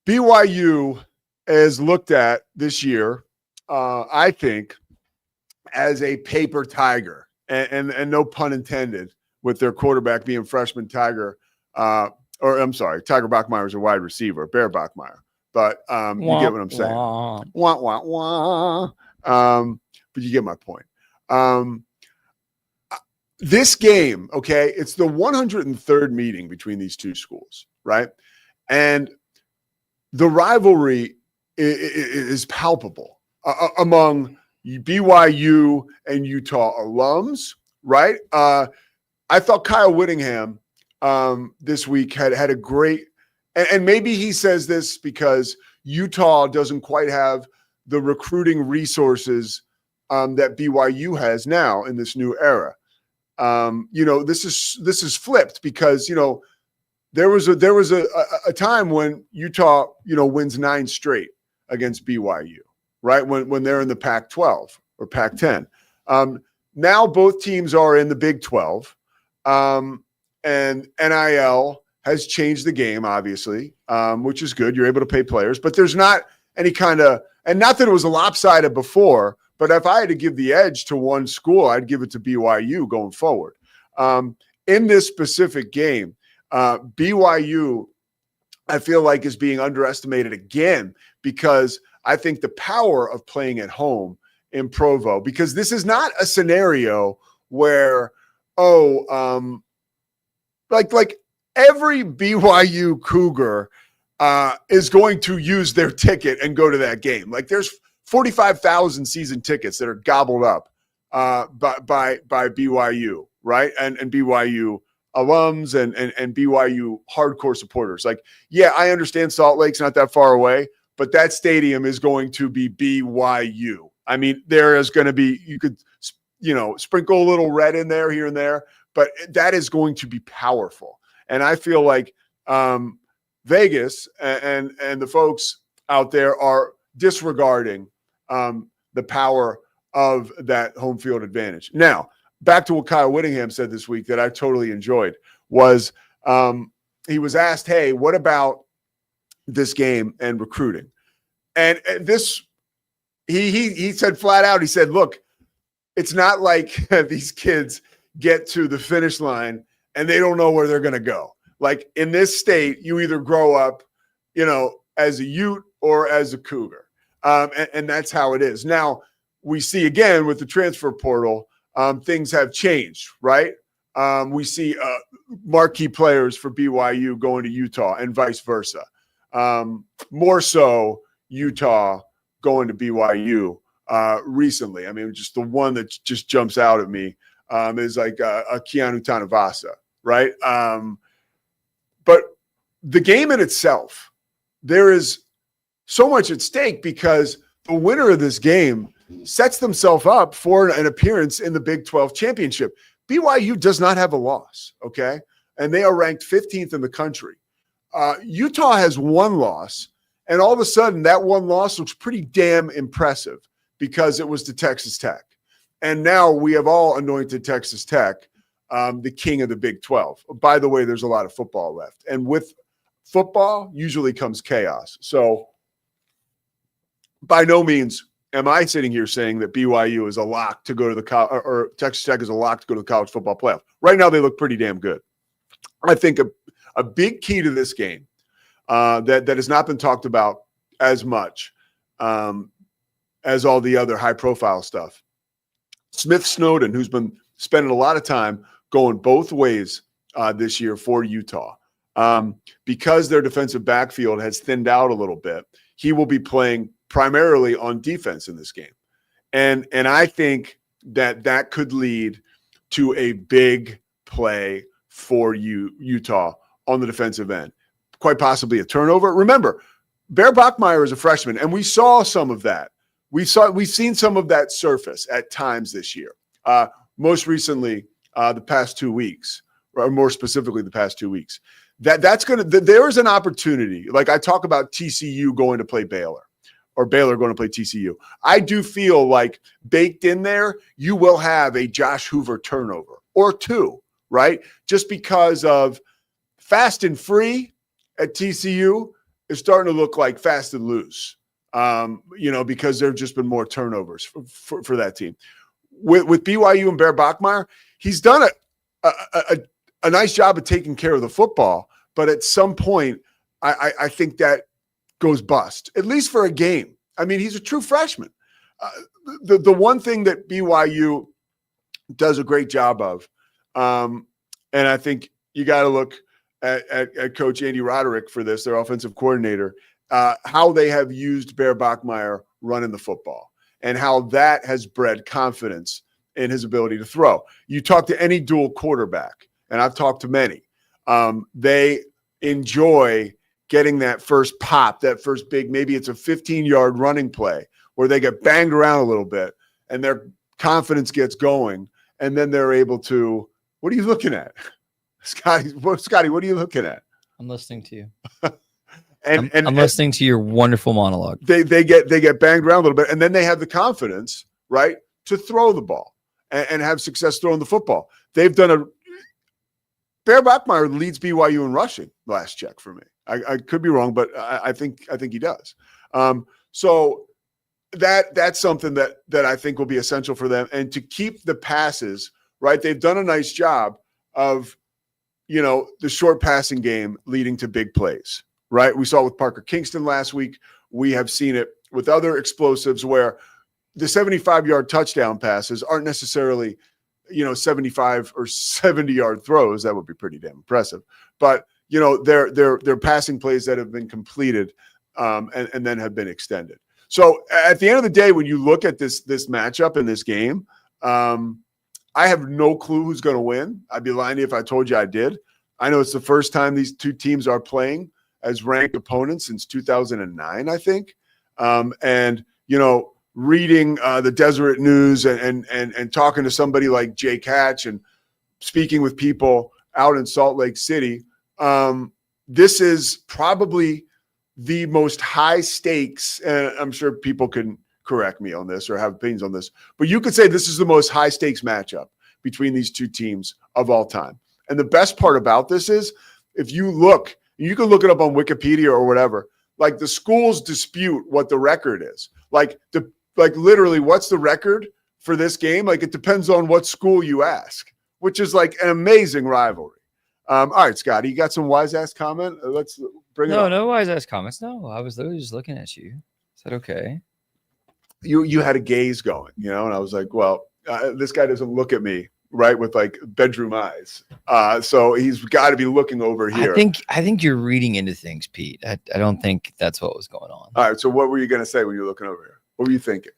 BYU is looked at this year, I think, as a paper tiger, and no pun intended, with their quarterback being freshman Tiger, Tiger Bachmeier is a wide receiver, Bear Bachmeier. But you get what I'm saying. Wah, wah, wah. But you get my point. This game, okay, it's the 103rd meeting between these two schools, right? And the rivalry is palpable among BYU and Utah alums, right? I thought Kyle Whittingham this week had a great, and maybe he says this because Utah doesn't quite have the recruiting resources that BYU has now in this new era. This is flipped because there was a time when Utah wins 9 straight against BYU, right? When they're in the Pac-12 or Pac-10. Now both teams are in the Big 12, and NIL has changed the game, obviously, which is good. You're able to pay players, but there's not any kind of, and not that it was lopsided before, but if I had to give the edge to one school, I'd give it to BYU going forward. In this specific game, BYU, I feel like, is being underestimated again because I think the power of playing at home in Provo, because this is not a scenario where, like every BYU Cougar is going to use their ticket and go to that game. Like there's 45,000 season tickets that are gobbled up by BYU, right? And BYU alums and BYU hardcore supporters. Like, yeah, I understand Salt Lake's not that far away, but that stadium is going to be BYU. I mean, there is going to be, you could, sprinkle a little red in there, here and there, but that is going to be powerful. And I feel like Vegas and the folks out there are disregarding the power of that home field advantage. Now, back to what Kyle Whittingham said this week that I totally enjoyed was he was asked, hey, what about this game and recruiting? And this, he said flat out, he said, look, it's not like these kids get to the finish line and they don't know where they're going to go. Like in this state, you either grow up, as a Ute or as a Cougar. And that's how it is. Now, we see again with the transfer portal, things have changed, right? We see marquee players for BYU going to Utah and vice versa. More so Utah going to BYU recently. I mean, just the one that just jumps out at me is like a Keanu Tanavasa, right? But the game in itself, there is so much at stake because the winner of this game sets themselves up for an appearance in the Big 12 championship. BYU does not have a loss, okay? And they are ranked 15th in the country. Utah has one loss, and all of a sudden that one loss looks pretty damn impressive because it was to Texas Tech. And now we have all anointed Texas Tech the king of the Big 12. By the way, there's a lot of football left. And with football usually comes chaos. So by no means am I sitting here saying that BYU is a lock to go to the or Texas Tech is a lock to go to the college football playoff. Right now, they look pretty damn good. I think a big key to this game that has not been talked about as much as all the other high-profile stuff. Smith Snowden, who's been spending a lot of time going both ways this year for Utah, because their defensive backfield has thinned out a little bit, he will be playing primarily on defense in this game. And I think that could lead to a big play for Utah on the defensive end, quite possibly a turnover. Remember, Bear Bachmeier is a freshman, and we saw some of that. We've seen some of that surface at times this year. Most recently, the past 2 weeks, or more specifically, the past 2 weeks. There is an opportunity. Like I talk about TCU going to play Baylor, or Baylor going to play TCU. I do feel like baked in there, you will have a Josh Hoover turnover or two, right? Just because of fast and free at TCU is starting to look like fast and loose, because there have just been more turnovers for that team. With BYU and Bear Bachmeier, he's done a nice job of taking care of the football, but at some point, I think that goes bust, at least for a game. I mean, he's a true freshman. The one thing that BYU does a great job of, and I think you got to look at Coach Andy Roderick for this, their offensive coordinator, how they have used Bear Bachmeier running the football and how that has bred confidence in his ability to throw. You talk to any dual quarterback, and I've talked to many, they enjoy getting that first pop, that first big, maybe it's a 15-yard running play where they get banged around a little bit and their confidence gets going, and then they're able to. What are you looking at, Scotty? Scotty, what are you looking at? I'm listening to you. I'm listening to your wonderful monologue. They get banged around a little bit, and then they have the confidence, right, to throw the ball and have success throwing the football. They've done Bear Bachmeier leads BYU in rushing last check for me. I could be wrong, but I think he does. So that's something that I think will be essential for them, and to keep the passes right. They've done a nice job of, the short passing game leading to big plays. Right. We saw it with Parker Kingston last week. We have seen it with other explosives where the 75-yard touchdown passes aren't necessarily, 75 or 70-yard throws. That would be pretty damn impressive. But, they're passing plays that have been completed and then have been extended. So at the end of the day, when you look at this matchup in this game, I have no clue who's going to win. I'd be lying to you if I told you I did. I know it's the first time these two teams are playing as ranked opponents since 2009, I think. Reading the Deseret News and talking to somebody like Jay Catch and speaking with people out in Salt Lake City, this is probably the most high stakes, and I'm sure people can correct me on this or have opinions on this, but you could say this is the most high stakes matchup between these two teams of all time. And the best part about this is, if you look, you can look it up on Wikipedia or whatever, like the schools dispute what the record is. Like literally what's the record for this game? Like, it depends on what school you ask, which is like an amazing rivalry. All right, Scotty, you got some wise ass comment? Let's bring it up. No wise ass comments. No, I was literally just looking at you. Is that okay? You had a gaze going, and I was like, well, this guy doesn't look at me right with like bedroom eyes. So he's got to be looking over here. I think you're reading into things, Pete. I don't think that's what was going on. All right. So what were you going to say when you were looking over here? What were you thinking?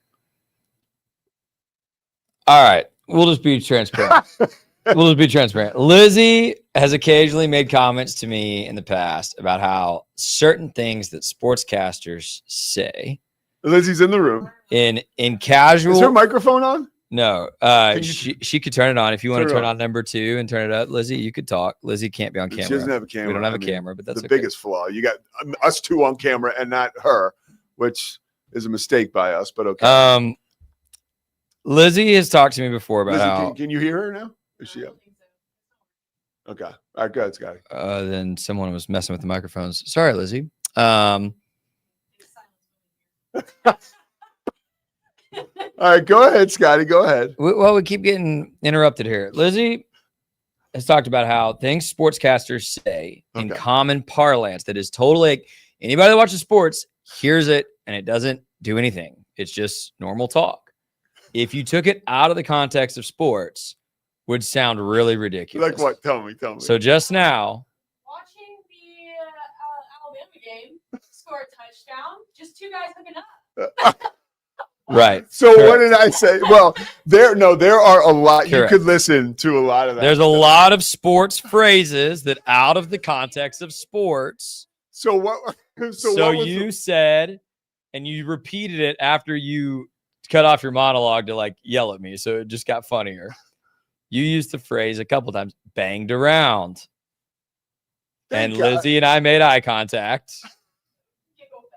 All right. We'll just be transparent. Lizzie has occasionally made comments to me in the past about how certain things that sportscasters say. Lizzie's in the room. In casual. Is her microphone on? No. She could turn it on. If you want to turn on number 2 and turn it up, Lizzie, you could talk. Lizzie can't be on camera. She doesn't have a camera. We don't have a camera, but that's the biggest flaw. You got us two on camera and not her, which is a mistake by us, but okay. Lizzie has talked to me before about Lizzie, how. Can you hear her now? Is she up? Okay. All right, go ahead, Scotty. Then someone was messing with the microphones. Sorry, Lizzie. All right, go ahead, Scotty. Go ahead. We keep getting interrupted here. Lizzie has talked about how things sportscasters say in common parlance that is totally anybody that watches sports hears it and it doesn't do anything. It's just normal talk. If you took it out of the context of sports, would sound really ridiculous. Like what? Tell me. So just now, watching the Alabama game, score a touchdown, just two guys hooking up. Right. So correct. What did I say? Well, there are a lot. Correct. You could listen to a lot of that. There's a lot of sports phrases that out of the context of sports. So what? So you said, and you repeated it after you cut off your monologue to like yell at me. So it just got funnier. You used the phrase a couple times, banged around. And Lizzie and I made eye contact.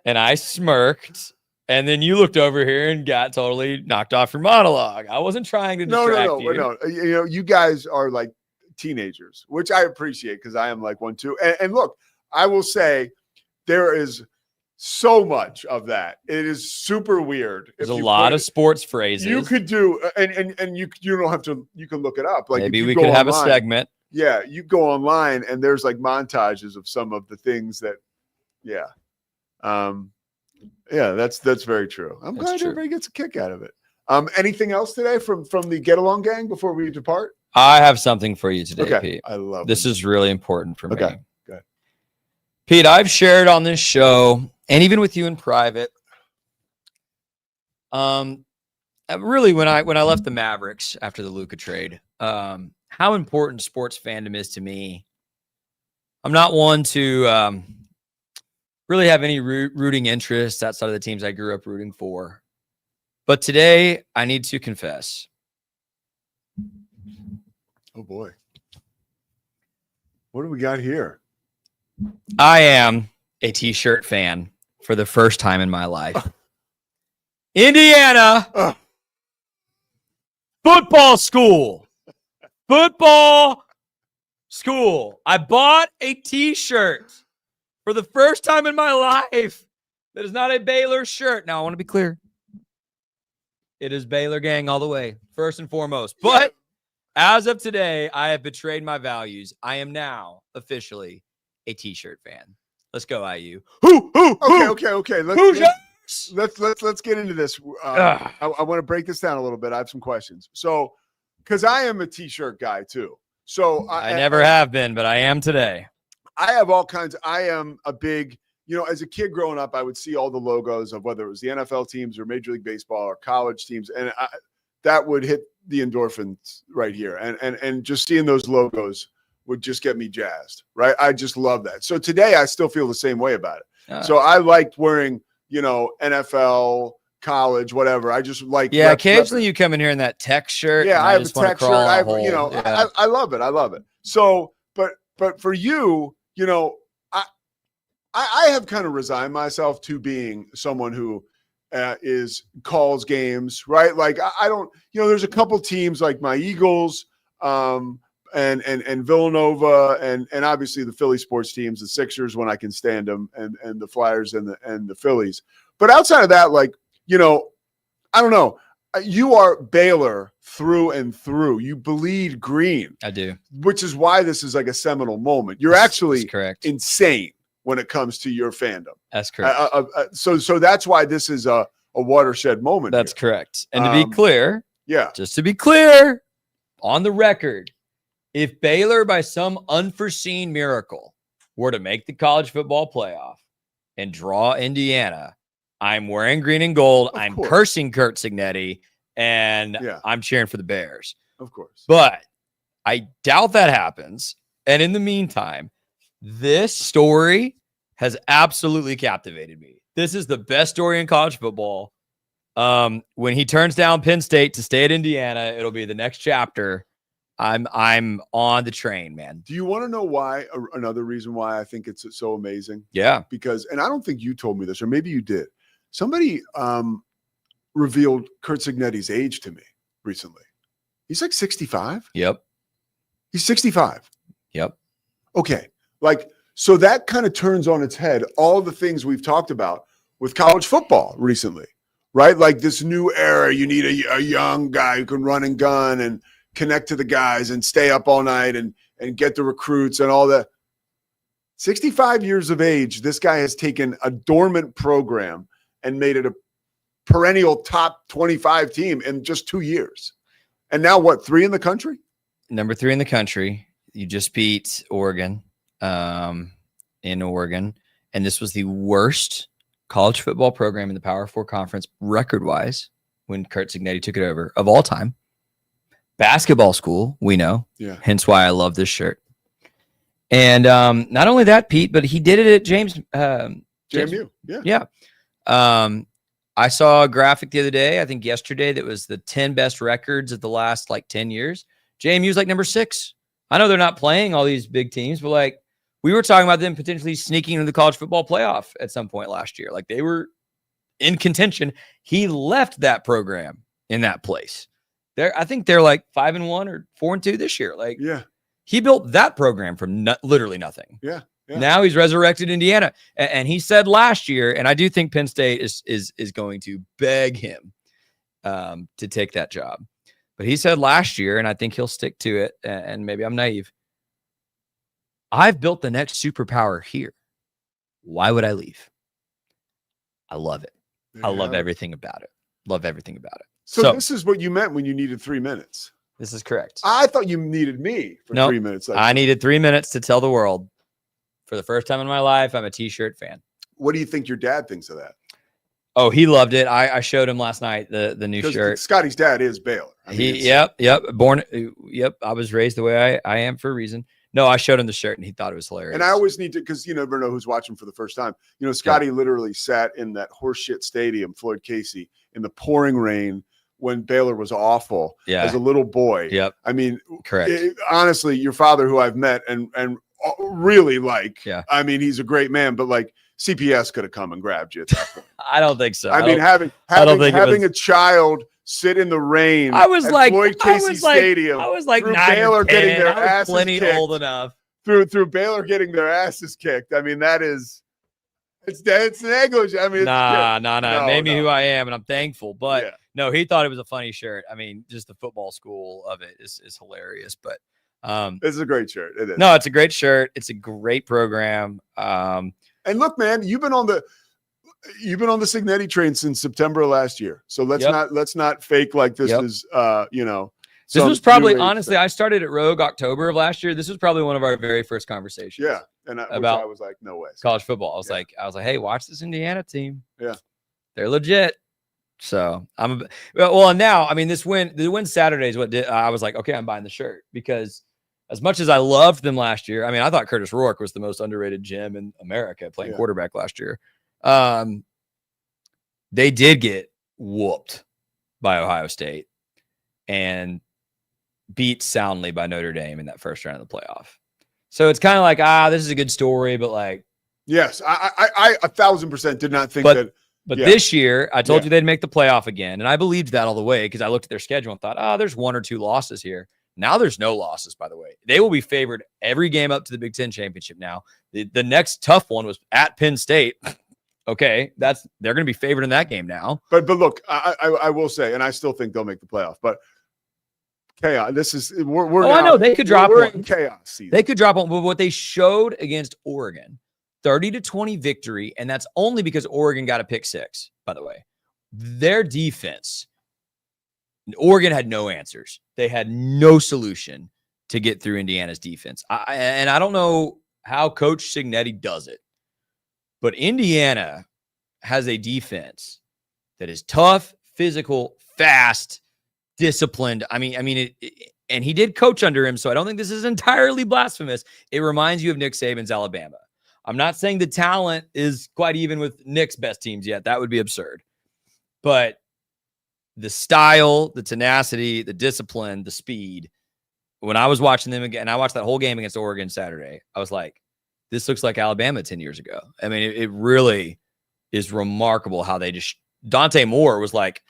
And I smirked. And then you looked over here and got totally knocked off your monologue. I wasn't trying to distract you. No. You guys are like teenagers, which I appreciate because I am like one too. And look, I will say there is so much of that. It is super weird. There's a lot of sports phrases you could do, and you don't have to. You can look it up. Like maybe we could have a segment. Yeah, you go online and there's like montages of some of the things that. Yeah. Yeah, that's very true. I'm glad everybody gets a kick out of it. Anything else today from the Get Along Gang before we depart? I have something for you today, Pete. I love this. Is really important for me. Okay, good. Pete, I've shared on this show and even with you in private. Really, when I left the Mavericks after the Luka trade, how important sports fandom is to me. I'm not one to really have any rooting interest outside of the teams I grew up rooting for. But today, I need to confess. Oh, boy. What do we got here? I am a T-shirt fan for the first time in my life. Indiana football school. Football school. I bought a T-shirt for the first time in my life that is not a Baylor shirt. Now, I want to be clear. It is Baylor gang all the way, first and foremost. But as of today, I have betrayed my values. I am now officially a T-shirt fan. Let's go, IU. Okay. Let's get into this. I want to break this down a little bit. I have some questions. So, because I am a T-shirt guy too. So I never have been, but I am today. I have all kinds. I am a big, as a kid growing up, I would see all the logos of whether it was the NFL teams or Major League Baseball or college teams, and that would hit the endorphins right here. And just seeing those logos would just get me jazzed, right? I just love that. So today I still feel the same way about it. So I liked wearing, NFL, college, whatever. I just like. Yeah, occasionally you come in here in that tech shirt. Yeah, I have a tech shirt. I love it. I love it. So, but for you, I have kind of resigned myself to being someone who calls games, right? Like I don't, there's a couple teams like my Eagles, and Villanova, and obviously the Philly sports teams, the Sixers when I can stand them, and the Flyers and the Phillies. But outside of that, like, I don't know. You are Baylor through and through. You bleed green. I do. Which is why this is like a seminal moment. You're actually correct. Insane when it comes to your fandom. That's correct. So that's why this is a watershed moment. That's correct. And to be clear, just to be clear, on the record, if Baylor, by some unforeseen miracle, were to make the college football playoff and draw Indiana, I'm wearing green and gold. I'm cursing Kurt Signetti, and I'm cheering for the Bears. Of course. But I doubt that happens. And in the meantime, this story has absolutely captivated me. This is the best story in college football. When he turns down Penn State to stay at Indiana, it'll be the next chapter. I'm on the train, man. Do you want to know why? Another reason why I think it's so amazing? Yeah. Because, and I don't think you told me this, or maybe you did. Somebody revealed Kurt Signetti's age to me recently. He's like 65. Yep. He's 65. Yep. Okay. Like, so that kind of turns on its head all the things we've talked about with college football recently, right? Like this new era, you need a young guy who can run and gun and connect to the guys and stay up all night and get the recruits and all that. 65 years of age, this guy has taken a dormant program and made it a perennial top 25 team in just 2 years. And now what, 3 in the country? Number 3 in the country. You just beat Oregon in Oregon. And this was the worst college football program in the Power 4 conference record-wise when Kurt Signetti took it over of all time. Basketball school, we know. Yeah. Hence why I love this shirt. And not only that, Pete, but he did it at JMU. Yeah. Yeah. I saw a graphic the other day, I think yesterday, that was the 10 best records of the last 10 years. JMU's like number 6. I know they're not playing all these big teams, but we were talking about them potentially sneaking into the college football playoff at some point last year. They were in contention. He left that program in that place. I think they're 5-1 or 4-2 this year. He built that program from literally nothing. Yeah. Now he's resurrected Indiana, and he said last year, and I do think Penn State is going to beg him to take that job. But he said last year, and I think he'll stick to it. And maybe I'm naive. I've built the next superpower here. Why would I leave? I love it. I love everything about it. Love everything about it. So this is what you meant when you needed 3 minutes. This is correct. I thought you needed me for 3 minutes. I needed 3 minutes to tell the world. For the first time in my life, I'm a T-shirt fan. What do you think your dad thinks of that? Oh, he loved it. I showed him last night the new shirt. Scotty's dad is Baylor. Yep. I was raised the way I am for a reason. No, I showed him the shirt and he thought it was hilarious. And I always need to, because you never know who's watching for the first time. You know, Scotty literally sat in that horseshit stadium, Floyd Casey, in the pouring rain when Baylor was awful as a little boy. Yep. I mean, correct. Honestly, your father, who I've met and really like, Yeah. I mean, he's a great man, but like CPS could have come and grabbed you at that point. I don't think so. I mean, having a child sit in the rain. I was at like, Floyd Casey Stadium. I was like through 9 Baylor or 10. getting their I was asses plenty kicked. old enough. Through Baylor getting their asses kicked. I mean, it's negligent. I mean, Nah. It made me who I am, and I'm thankful. But no, he thought it was a funny shirt. I mean, just the football school of it is hilarious. But this is a great shirt. It is. No, it's a great shirt. It's a great program. And look, man, you've been on the Signetti train since September of last year. So let's not fake like this is This was probably, honestly, I started at Rogue October of last year. This was probably one of our very first conversations. Yeah. And I was like, no way. College football. I was like, hey, watch this Indiana team. Yeah. They're legit. So and now, I mean, the win Saturday is what I was like, okay, I'm buying the shirt, because as much as I loved them last year, I mean, I thought Curtis Rourke was the most underrated gem in America playing quarterback last year. They did get whooped by Ohio State and beat soundly by Notre Dame in that first round of the playoff. So it's kind of like, this is a good story, but like, yes, I 1,000% did not think that. But this year, I told you they'd make the playoff again, and I believed that all the way because I looked at their schedule and thought, there's 1 or 2 losses here. Now there's no losses, by the way. They will be favored every game up to the Big Ten championship now. The next tough one was at Penn State. Okay, they're going to be favored in that game now. But look, I will say, and I still think they'll make the playoff, but chaos. This is we're I know they could drop one. In chaos season. They could drop one, but what they showed against Oregon, 30-20 victory, and that's only because Oregon got a pick 6, by the way. Their defense, Oregon had no answers. They had no solution to get through Indiana's defense. And I don't know how Coach Signetti does it, but Indiana has a defense that is tough, physical, fast, disciplined. I mean, and he did coach under him, so I don't think this is entirely blasphemous. It reminds you of Nick Saban's Alabama. I'm not saying the talent is quite even with Nick's best teams yet. That would be absurd. But the style, the tenacity, the discipline, the speed. When I was watching them again, I watched that whole game against Oregon Saturday, I was like, this looks like Alabama 10 years ago. I mean, it really is remarkable how they just – Dante Moore was like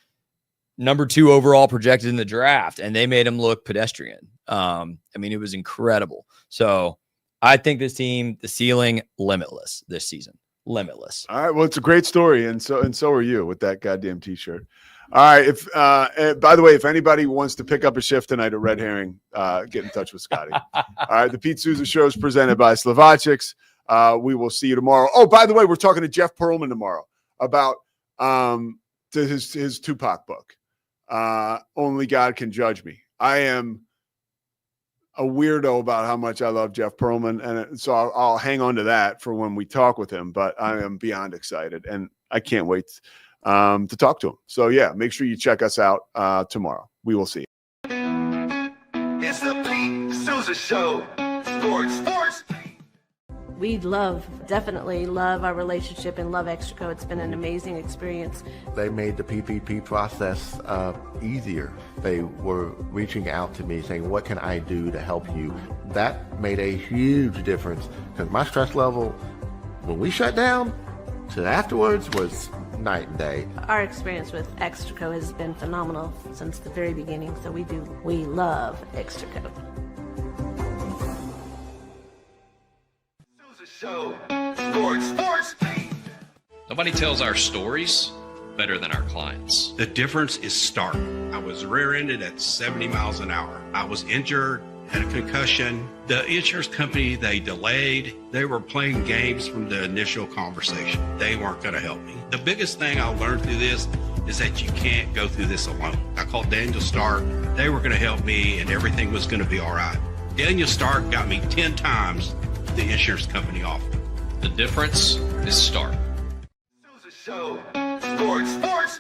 number 2 overall projected in the draft, and they made him look pedestrian. I mean, it was incredible. So I think this team, the ceiling, limitless this season. Limitless. All right. Well, it's a great story, and so are you with that goddamn T-shirt. All right. If by the way, if anybody wants to pick up a shift tonight at Red Herring, get in touch with Scotty. All right. The Pete Sousa Show is presented by Slovacics. We will see you tomorrow. Oh, by the way, we're talking to Jeff Pearlman tomorrow about his Tupac book. Only God Can Judge Me. I am a weirdo about how much I love Jeff Pearlman, and so I'll hang on to that for when we talk with him. But I am beyond excited, and I can't wait to talk to him. So yeah, make sure you check us out tomorrow. We will see you. It's the Pete Sousa Show. Sports. We definitely love our relationship and love Extraco. It's been an amazing experience. They made the PPP process easier. They were reaching out to me saying, what can I do to help you? That made a huge difference because my stress level, when we shut down, to afterwards was night and day. Our experience with Extraco has been phenomenal since the very beginning, so we love Extraco. Show. Sports. Nobody tells our stories better than our clients. The difference is stark. I was rear-ended at 70 miles an hour. I was injured, had a concussion. The insurance company, they delayed. They were playing games from the initial conversation. They weren't going to help me. The biggest thing I learned through this is that you can't go through this alone. I called Daniel Stark. They were going to help me, and everything was going to be all right. Daniel Stark got me 10 times the insurance company offered. The difference is stark. Show. Sports.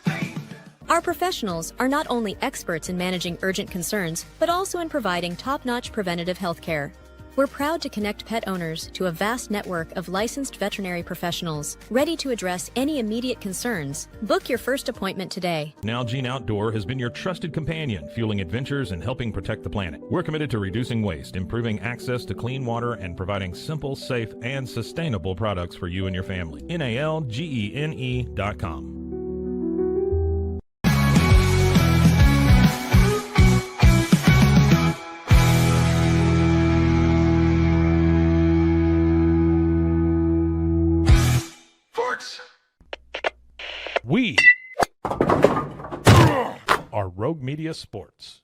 Our professionals are not only experts in managing urgent concerns, but also in providing top-notch preventative health care. We're proud to connect pet owners to a vast network of licensed veterinary professionals, ready to address any immediate concerns. Book your first appointment today. Nalgene Outdoor has been your trusted companion, fueling adventures and helping protect the planet. We're committed to reducing waste, improving access to clean water, and providing simple, safe, and sustainable products for you and your family. NALGENE.com. We are Rogue Media Sports.